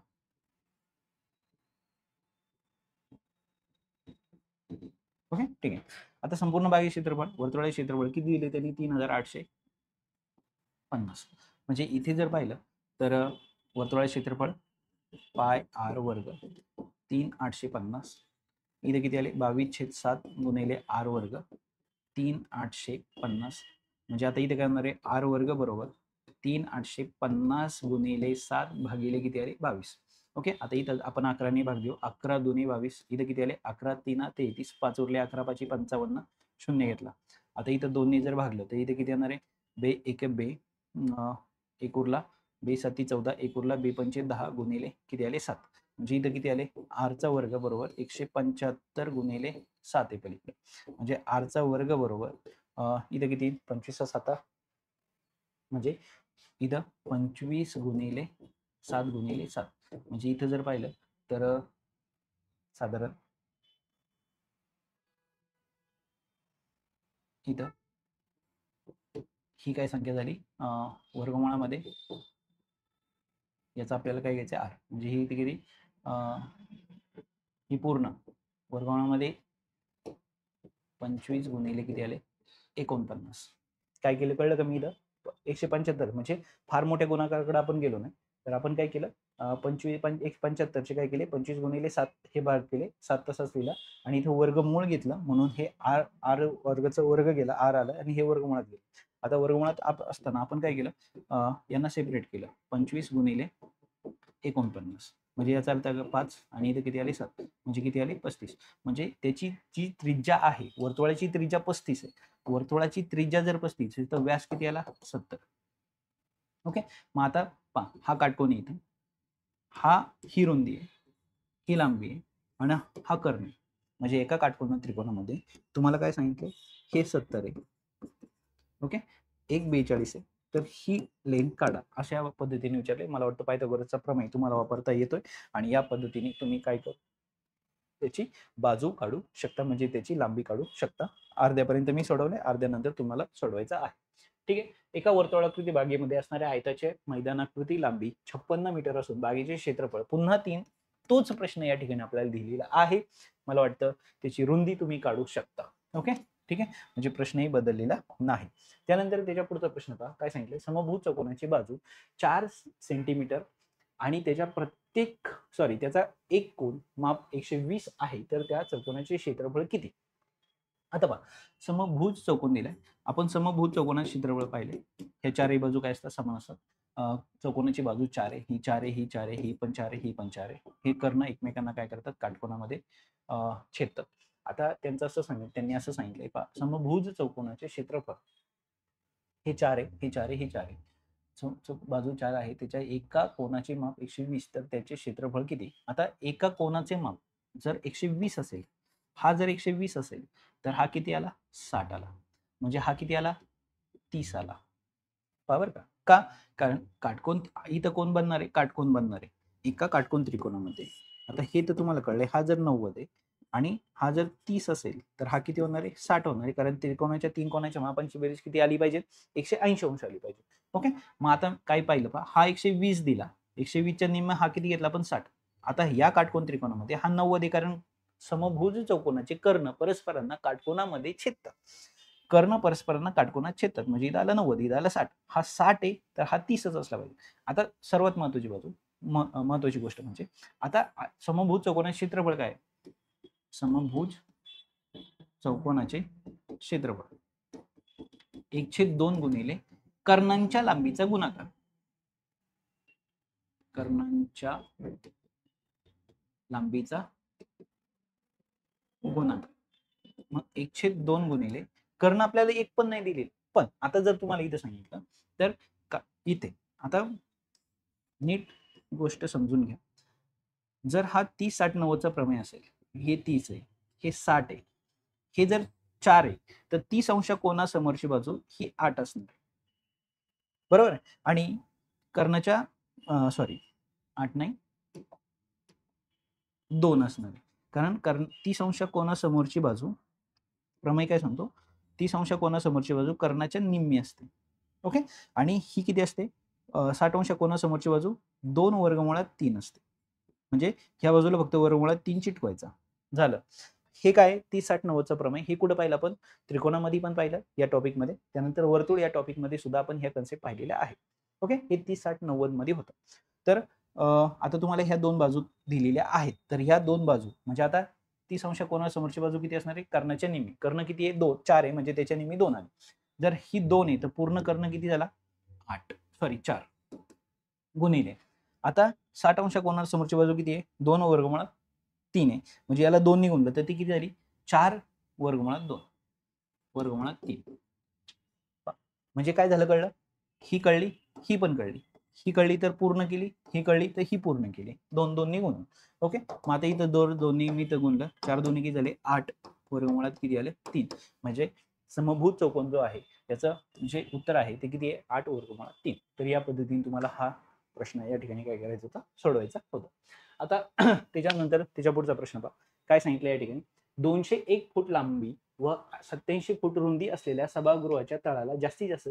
ओके. ठीक आहे. आता संपूर्ण बागेचे क्षेत्रफळ वर्तुळाचे क्षेत्रफळ किती दिले त्यांनी 3850 म्हणजे इथे जर पाहिलं तर वर्तुळाचे क्षेत्रफळ पाय आर वर्ग 3850 इथे किती आले 22/7 गुणिले आर वर्ग 3850 म्हणजे आता इथे काय होणार आहे आर वर्ग बरोबर 3850 गुणिले 7 भागिले किती आले 22 ओके. आता इथं आपण 11 भाग देऊ. 11 दुनी 22. इथं किती आले? 11 3 33. 5 उरले, 11 5 55. 0 घेतला. आता इथं 2 जर भागलं तर इथे किती येणार आहे? बे 1 बे 1 उरला, बे 7 14, 1 उरला, बे 5 10 गुणिले किती आले? 7. म्हणजे इथं किती आले? r चा वर्ग बरोबर 175 गुणिले 7 आहे पलीकडे. म्हणजे r चा वर्ग बरोबर इथं किती? 25 7 म्हणजे इथं 25 गुणिले 7 गुणिले 7. म्हणजे इथं जर पाहिलं तर साधारण इथं ही काय संख्या झाली? वर्गमुळामध्ये याचा आपल्याला काय घ्यायचं? r. म्हणजे ही किती? ही पूर्ण वर्गमुळामध्ये 25 गुणिले किती आले? 49. काय केलं कळलं का? मी इथं 175 म्हणजे फार मोठ्या गुणाकाराकडे आपण गेलो नाही. तर आपण काय केलं? 75 काय केले? 25 गुणिले 7 हे भाग केले. 7 तसाच लिहिला आणि इथं वर्गमूळ घेतलं म्हणून हे r वर्गचा वर्ग गेला, r आलं आणि हे वर्गमुळात गेलं. आता वर्गमुळात असताना आपण काय केलं? यांना सेपरेट केलं. 25 गुणिले 49 म्हणजे याचा अर्थ 5 आणि इथे किती आले? 7. म्हणजे किती आले? 35. म्हणजे त्याची जी त्रिज्या आहे, वर्तुळाची त्रिज्या 35 आहे. वर्तुळाची त्रिज्या जर 35 आहे तर व्यास किती आला? 70. ओके. मग आता पहा, हा काटकोन आहे इथे, ही रुंदी आहे, ही लांबी आहे आणि हा कर्ण आहे. म्हणजे एका काटकोन त्रिकोणामध्ये तुम्हाला काय सांगितलं? हे 70 आहे. ओके. एक 42 आहे. तर ही लेंथ काढा, अशा पद्धतीने विचारले. मला वाटतं पायथागोरसचा प्रमेय तुम्हाला वापरता येतोय आणि या पद्धतीने तुम्ही काय त्याची बाजू काढू शकता, म्हणजे त्याची लांबी काढू शकता. अर्ध्यापर्यंत मी सोडवले, अर्ध्यानंतर तुम्हाला सोडवायचं आहे. ठीक आहे. एका वर्तुळाकृती बागेमध्ये असणाऱ्या आयताचे मैदानाकृती लांबी 56 मीटर असून बागेचे क्षेत्रफळ पुन्हा 3. तोच प्रश्न या ठिकाणी आपल्याला दिलेला आहे. मला वाटतं त्याची रुंदी तुम्ही काढू शकता. ओके. ठीक आहे. म्हणजे प्रश्नही बदललेला नाही. त्यानंतर त्याच्या पुढचा प्रश्न पहा, काय सांगितलं? समभुज चौकोनाची बाजू 4 सेंटीमीटर आणि त्याचा एक कोन माप 120 आहे, तर त्या चौकोनाचे क्षेत्रफळ किती? आता पहा, समभुज चौकोन दिलाय. आपण समभुज चौकोनाचे क्षेत्रफळ पाहिले. ह्या चारही बाजू काय असतात? समान असतात. चौकोनाची बाजू 4 आहे, ही 4 आहे, ही 4 आहे, ही पण 4 आहे, ही पण 4 आहे. हे कर्ण एकमेकांना काय करतात? काटकोनामध्ये छेदतात. आता त्यांनी असं सांगितलंय, पहा, समभुज चौकोनाचे क्षेत्रफळ हे 4 आहे, हे 4 आहे, हे 4 आहे. बाजू 4 आहे, त्याच्या एका कोनाचे माप 120, तर त्याचे क्षेत्रफळ किती? आता एका कोनाचे माप जर 120 असेल, हा जर 120 असेल, तर हा किती आला? 60 आला. म्हणजे हा किती आला? 30 आला. पहा बरं का. का? कारण काटकोन इथं कोण बनणार आहे? काटकोन बनणार आहे. एका काटकोन त्रिकोणामध्ये. आता हे तर तुम्हाला कळलंय. हा जर 90 आहे आणि हा जर 30 असेल, तर हा किती होणार आहे? 60 होणार आहे. कारण त्रिकोणाच्या 3 कोनाच्या मापांची बेरीज किती आली पाहिजे? 180 अंश आली पाहिजे. ओके. मग आता काय पाहिलं पहा, हा 120 दिला. 120च्या निम्मा हा किती घेतला आपण? 60. आता या काटकोन त्रिकोणामध्ये हा 90 आहे, कारण समभुज चौकोनाचे कर्ण परस्परांना काटकोनामध्ये छेदतात. कर्ण परस्परांना काटकोनात छेदतात. म्हणजे इथं आलं 90, इथं आलं 60. हा 60 आहे, तर हा 30च असला पाहिजे. आता सर्वात महत्वाची गोष्ट म्हणजे आता समभुज चौकोनाचे क्षेत्रफळ काय? समभुज चौकोनाचे क्षेत्रफळ 1/2 गुणिले कर्णांच्या लांबीचा गुणाकार. कर्णांच्या लांबीचा गुणाकार. मग 1/2 गुणिले कर्ण आपल्याला एक पण नाही दिले. पण आता जर तुम्हाला इथे सांगितलं, तर इथे आता नीट गोष्ट समजून घ्या. जर हा 30 60 90 चा प्रमेय असेल, हे 30 आहे, हे 60 आहे, हे जर 4 आहे, तर 30 अंश कोनासमोरची बाजू ही 8 असणार. बरोबर आहे. आणि कर्णाच्या 8 नाही 2 असणार आहे. कारण 30 अंश कोनासमोरची बाजू, प्रमेय काय सांगतो? 30 अंश कोनासमोरची बाजू कर्णाच्या निम्मी असते. ओके. आणि ही किती असते? 60 अंश कोनासमोरची बाजू 2 वर्गमुळात 3 असते. म्हणजे ह्या बाजूला फक्त वर्गमुळात 3 चिटकवायचा. झालं. हे काय 30 60 90 प्रमेय हे कुठं पाहिलं आपण? त्रिकोणामध्ये पण पाहिलं या टॉपिकमध्ये. त्यानंतर वर्तुळ या टॉपिकमध्ये सुद्धा आपण ह्या कन्सेप्ट पाहिलेल्या आहेत. ओके. हे 30 60 90 मध्ये होतं. तर आता तुम्हाला ह्या दोन बाजू दिलेल्या आहेत. तर ह्या दोन बाजू म्हणजे आता 30 अंश कोनासमोरची बाजू किती असणार आहे? कर्णाच्या निम्मी. कर्ण किती आहे? 4 आहे, म्हणजे त्याच्या निम्मी 2 आले. जर ही 2 आहे तर पूर्ण कर्ण किती झाला? 4 गुणिले. आता 60 अंश कोणासमोरची बाजू किती आहे 2 वर्गमुळात 3 आहे, म्हणजे याला 2 ने गुणलं तर ती किती झाली 4 वर्गमुळात 2 वर्गमुळात 3. म्हणजे काय झालं कळलं, ही कळली ही पण कळली, ही कळली तर पूर्ण केली, ही कळली तर ही पूर्ण केली, 2 2 ने गुणून. ओके, मग आता इथं 2 ने मी तर गुणलं, 4 2 किती झाले 8 वर्गमुळात किती आले 3. म्हणजे समभुज चौकोन जो आहे त्याचं जे उत्तर आहे ते किती आहे 8 वर्गमुळात 3. तर या पद्धतीने तुम्हाला हा प्रश्न या ठिकाणी काय करायचा होता सोडवायचा होता. आता त्याच्यानंतर त्याच्या पुढचा प्रश्न पहा काय सांगितलं या ठिकाणी, 201 फूट लांबी व 87 फूट रुंदी असलेल्या सभागृहाच्या तळाला जास्तीत जास्त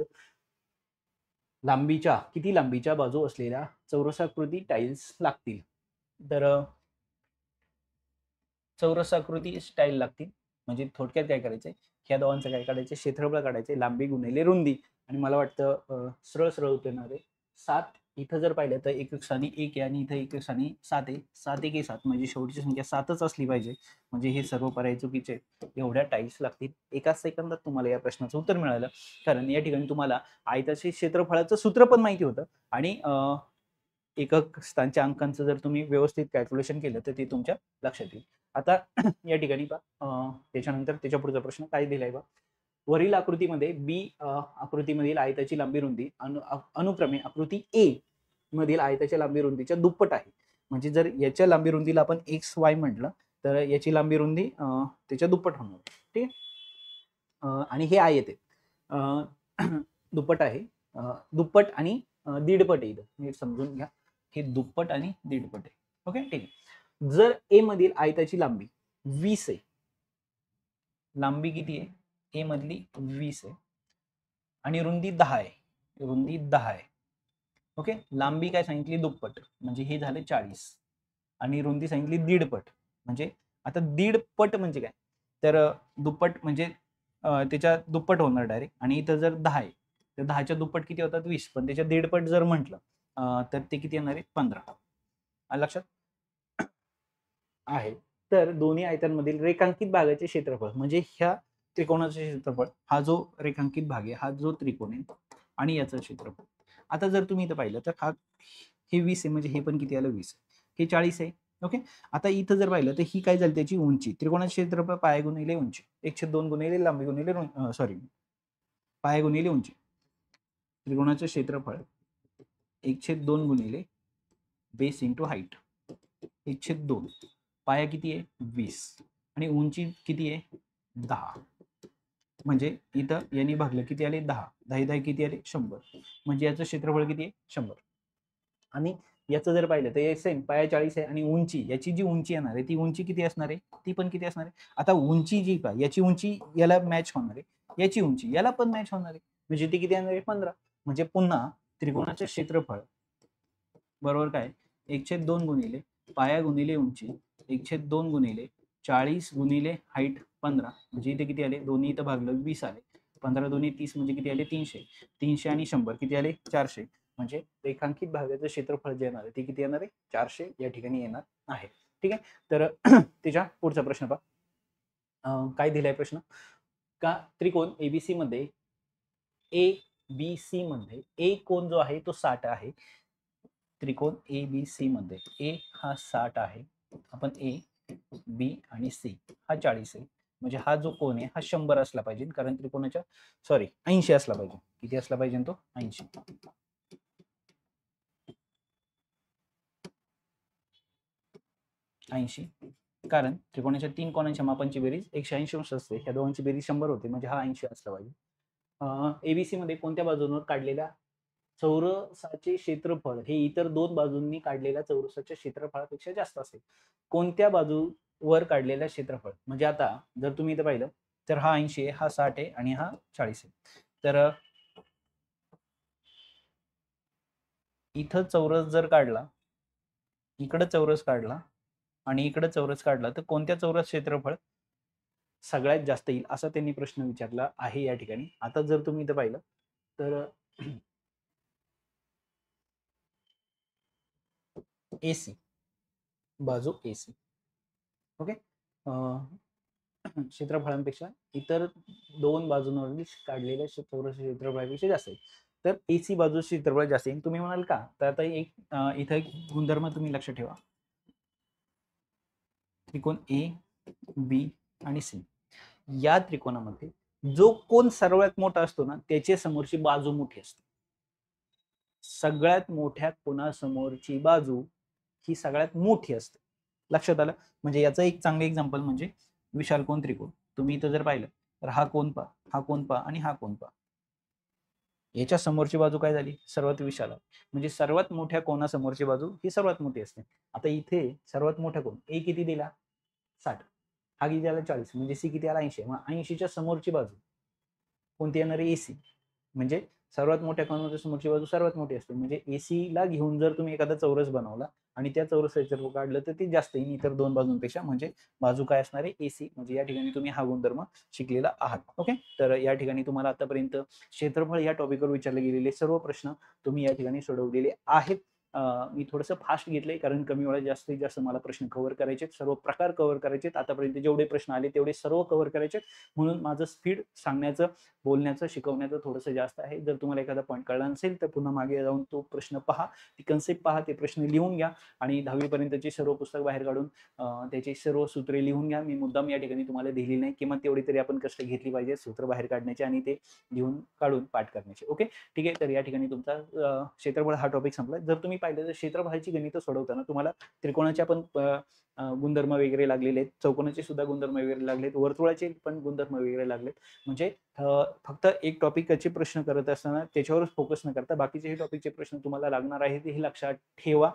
लांबीच्या किती लांबीच्या बाजू असलेल्या चौरसाकृती टाइल्स लागतील. तर चौरसाकृती स्टाईल लागतील, म्हणजे थोडक्यात काय करायचंय ह्या दोघांचं काय काढायचं क्षेत्रफळ काढायचे, लांबी गुणिले रुंदी, आणि मला वाटतं सरळ सरळ उत्तर येणार आहे 7. इथं जर पाहिलं तर एक स्थानी 1 आहे आणि इथं एक स्थानी 7 आहे, 7 1 7 म्हणजे शेवटची संख्या 7च असली पाहिजे, म्हणजे हे सर्व पर्याय चुकीचे आहेत. एवढ्या टाइल्स लागतील. एका सेकंदात तुम्हाला या प्रश्नाचं उत्तर मिळालं, कारण या ठिकाणी तुम्हाला आयताचे क्षेत्रफळाचं सूत्र पण माहिती होतं आणि एकक स्थानच्या अंकांचं जर तुम्ही व्यवस्थित कॅल्क्युलेशन केलं तर ते तुमच्या लक्षात येईल. आता या ठिकाणी त्याच्यानंतर त्याच्या पुढचा प्रश्न काय दिलाय बा, वरील आकृतीमध्ये बी आकृतीमधील आयताची लांबी रुंदी अनुक्रमे आकृती ए मधील आयताच्या लांबी रुंदीच्या दुप्पट आहे. म्हणजे जर याच्या लांबी रुंदीला आपण एक्स वाय म्हटलं तर याची लांबी रुंदी त्याच्या दुप्पट होणार. ठीक आहे, आणि हे आयत आहे दुप्पट आहे, दुप्पट आणि दीडपट आहे. नीट समजून घ्या, हे दुप्पट आणि दीडपट आहे. ओके, ठीक आहे. जर ए मधील आयताची लांबी 20 आहे, लांबी किती आहे ए मधली 20 आहे आणि रुंदी 10 आहे, रुंदी 10 आहे. ओके, लांबी काय सांगितली दुप्पट, म्हणजे हे झाले 40 आणि रुंदी सांगितली दीडपट. म्हणजे आता दीडपट म्हणजे काय, तर दुप्पट म्हणजे त्याच्या दुप्पट होणार डायरेक्ट, आणि इथं जर 10 आहे तर 10च्या दुप्पट किती होतात 20, पण त्याच्या दीडपट जर म्हटलं तर ते किती येणार आहे 15. लक्षात आहे. तर दोन्ही आयतांमधील रेखांकित भागाचे क्षेत्रफळ, म्हणजे ह्या त्रिकोणाचे क्षेत्रफळ, हा जो रेखांकित भाग आहे हा जो त्रिकोण आहे आणि याचं क्षेत्रफळ. आता जर तुम्ही इथं पाहिलं तर हा हे 20 आहे, म्हणजे हे पण किती आलं 20, हे 40 आहे. ओके, आता इथं जर पाहिलं तर ही काय झाली त्याची उंची, त्रिकोणाचे क्षेत्रफळ पाय गुणिले उंची 1/2 गुणिले लांबी गुणिले सॉरी पाय गुणिले उंची, त्रिकोणाचे क्षेत्रफळ 1/2 गुणिले बेस इंटू हाईट 1/2, पाया किती आहे 20 आणि उंची किती आहे 10. म्हणजे इथं यांनी भागलं किती आले 10, 10 10 किती आले 100, म्हणजे याचं क्षेत्रफळ किती आहे 100. आणि याचं जर पाहिलं तर सेम पाया 40 आहे आणि उंची, याची जी उंची येणार आहे ती उंची किती असणार आहे, ती पण किती असणार आहे. आता उंची जी का याची उंची याला मॅच होणार आहे, याची उंची याला पण मॅच होणार आहे, म्हणजे ती किती येणार आहे 15. म्हणजे पुन्हा त्रिकोणाचे क्षेत्रफळ बरोबर काय 1/2 गुणिले पाया गुणिले उंची 1/2 गुणिले 40 गुणिले हाईट 15, म्हणजे इथे किती आले दोन्ही इथं भागलं 20 आले, 15 दोन्ही 30 म्हणजे किती आले 300, 300 आणि 100 किती आले 400. म्हणजे रेखांकित भागाचं क्षेत्रफळ जे येणार आहे ते किती येणार आहे 400 या ठिकाणी येणार आहे. ठीक आहे, तर त्याच्या पुढचा प्रश्न पहा काय दिलाय प्रश्न, का त्रिकोण एबीसी मध्ये ए बी सी मध्ये ए कोण जो आहे तो 60 आहे. त्रिकोण ए बी सी मध्ये ए हा 60 आहे, आपण ए बी आणि सी हा 40 आहे, म्हणजे हा जो कोण आहे हा 100 असला पाहिजे, कारण त्रिकोणाच्या 80 असला पाहिजे. किती असला पाहिजे तो 80. कारण त्रिकोणाच्या 3 कोणाच्या मापांची बेरीज 180 अंश असते, ह्या दोघांची बेरीज 100 होते, म्हणजे हा 80 असला पाहिजे. एबीसी मध्ये कोणत्या बाजूंवर काढलेल्या चौरसाचे क्षेत्रफळ हे इतर दोन बाजूंनी काढलेल्या चौरसाच्या क्षेत्रफळापेक्षा जास्त असेल. कोणत्या बाजूवर काढलेल्या क्षेत्रफळ, म्हणजे आता जर तुम्ही इथं पाहिलं तर हा 80 आहे, हा 60 आहे आणि हा 40 आहे. तर इथं चौरस जर काढला, इकडं चौरस काढला आणि इकडं चौरस काढला, तर कोणत्या चौरस क्षेत्रफळ सगळ्यात जास्त येईल असा त्यांनी प्रश्न विचारला आहे या ठिकाणी. आता जर तुम्ही इथं पाहिलं तर एसी बाजू एसी, ओके, क्षेत्रफळांपेक्षा इतर दोन बाजूंवरील काढलेल्या चौरस क्षेत्रफळापेक्षा जास्त आहे. तर AC बाजूचं क्षेत्रफळ जास्त येईल. तुम्ही म्हणाल का? तर आता इथं एक गुणधर्म तुम्ही लक्षात ठेवा. त्रिकोण A, B आणि C. या त्रिकोणामध्ये जो कोण सर्वात मोठा असतो ना, त्याच्या समोरची बाजू मोठी असते. सगळ्यात मोठ्या कोणासमोरची बाजू ही सगळ्यात मोठी असते. लक्षात आलं? म्हणजे याचं एक चांगलं एक्झाम्पल म्हणजे विशालकोन त्रिकोण. तुम्ही इथं जर पाहिलं तर हा कोन पहा, हा कोन पहा आणि हा कोन पहा. याच्या समोरची बाजू काय झाली? सर्वात विशाल. म्हणजे सर्वात मोठ्या कोणासमोरची बाजू ही सर्वात मोठी असते. आता इथे सर्वात मोठा कोन A किती दिला? 60. हा किती आला? 40. म्हणजे C किती आला? 80. मग 80च्या समोरची बाजू कोणती येणार आहे? AC. म्हणजे सर्वात मोठ्या कोनाच्या समोरची बाजू सर्वात मोठी असते. म्हणजे AC ला घेऊन जर तुम्ही एखादा चौरस बनवला आणि त्या चौरसाचं क्षेत्रफळ काढलं तर ते जास्त येईल इतर दोन बाजूंपेक्षा. म्हणजे बाजू काय असणार आहे? AC. म्हणजे या ठिकाणी तुम्ही हा गुणधर्म शिकलेला आहात. ओके. तर या ठिकाणी तुम्हाला आतापर्यंत क्षेत्रफळ या टॉपिकवर विचारले गेलेले सर्व प्रश्न तुम्ही या ठिकाणी सोडवलेले आहेत. मी थोडंसं फास्ट घेतलंय कारण कमी वेळात जास्तीत जास्त मला प्रश्न कव्हर करायचे, सर्व प्रकार कव्हर करायचे. आतापर्यंत जेवढे प्रश्न आले तेवढे सर्व कव्हर करायचे. म्हणून माझं स्पीड सांगण्याचं, बोलण्याचं, शिकवण्याचं थोडंसं जास्त आहे. जर तुम्हाला एखादा पॉईंट कळला नसेल तर पुन्हा मागे जाऊन तो प्रश्न पहा, ती कन्सेप्ट पहा, ते प्रश्न लिहून घ्या आणि 10वी पर्यंतची सर्व पुस्तक बाहेर काढून त्याची सर्व सूत्रे लिहून घ्या. मी मुद्दाम या ठिकाणी तुम्हाला दिली नाही. किंवा तेवढी तरी आपण कष्ट घेतली पाहिजे सूत्र बाहेर काढण्याचे आणि ते लिहून काढून पाठ करण्याचे. ओके. ठीक आहे. तर या ठिकाणी तुमचा क्षेत्रफळ हा टॉपिक संपला. जर तुम्ही पाहिलं तर क्षेत्रफळाची गणितं सोडवताना तुम्हाला त्रिकोणाच्या पण गुणधर्म वगैरे लागलेले आहेत, चौकोनाचे सुद्धा गुणधर्म वगैरे लागलेत, वर्तुळाचे पण गुणधर्म वगैरे लागलेत. म्हणजे फक्त एक टॉपिकचे प्रश्न करत असताना त्याच्यावरच फोकस न करता बाकीचे हे टॉपिकचे प्रश्न तुम्हाला लागणार आहेत हे लक्षात ठेवा.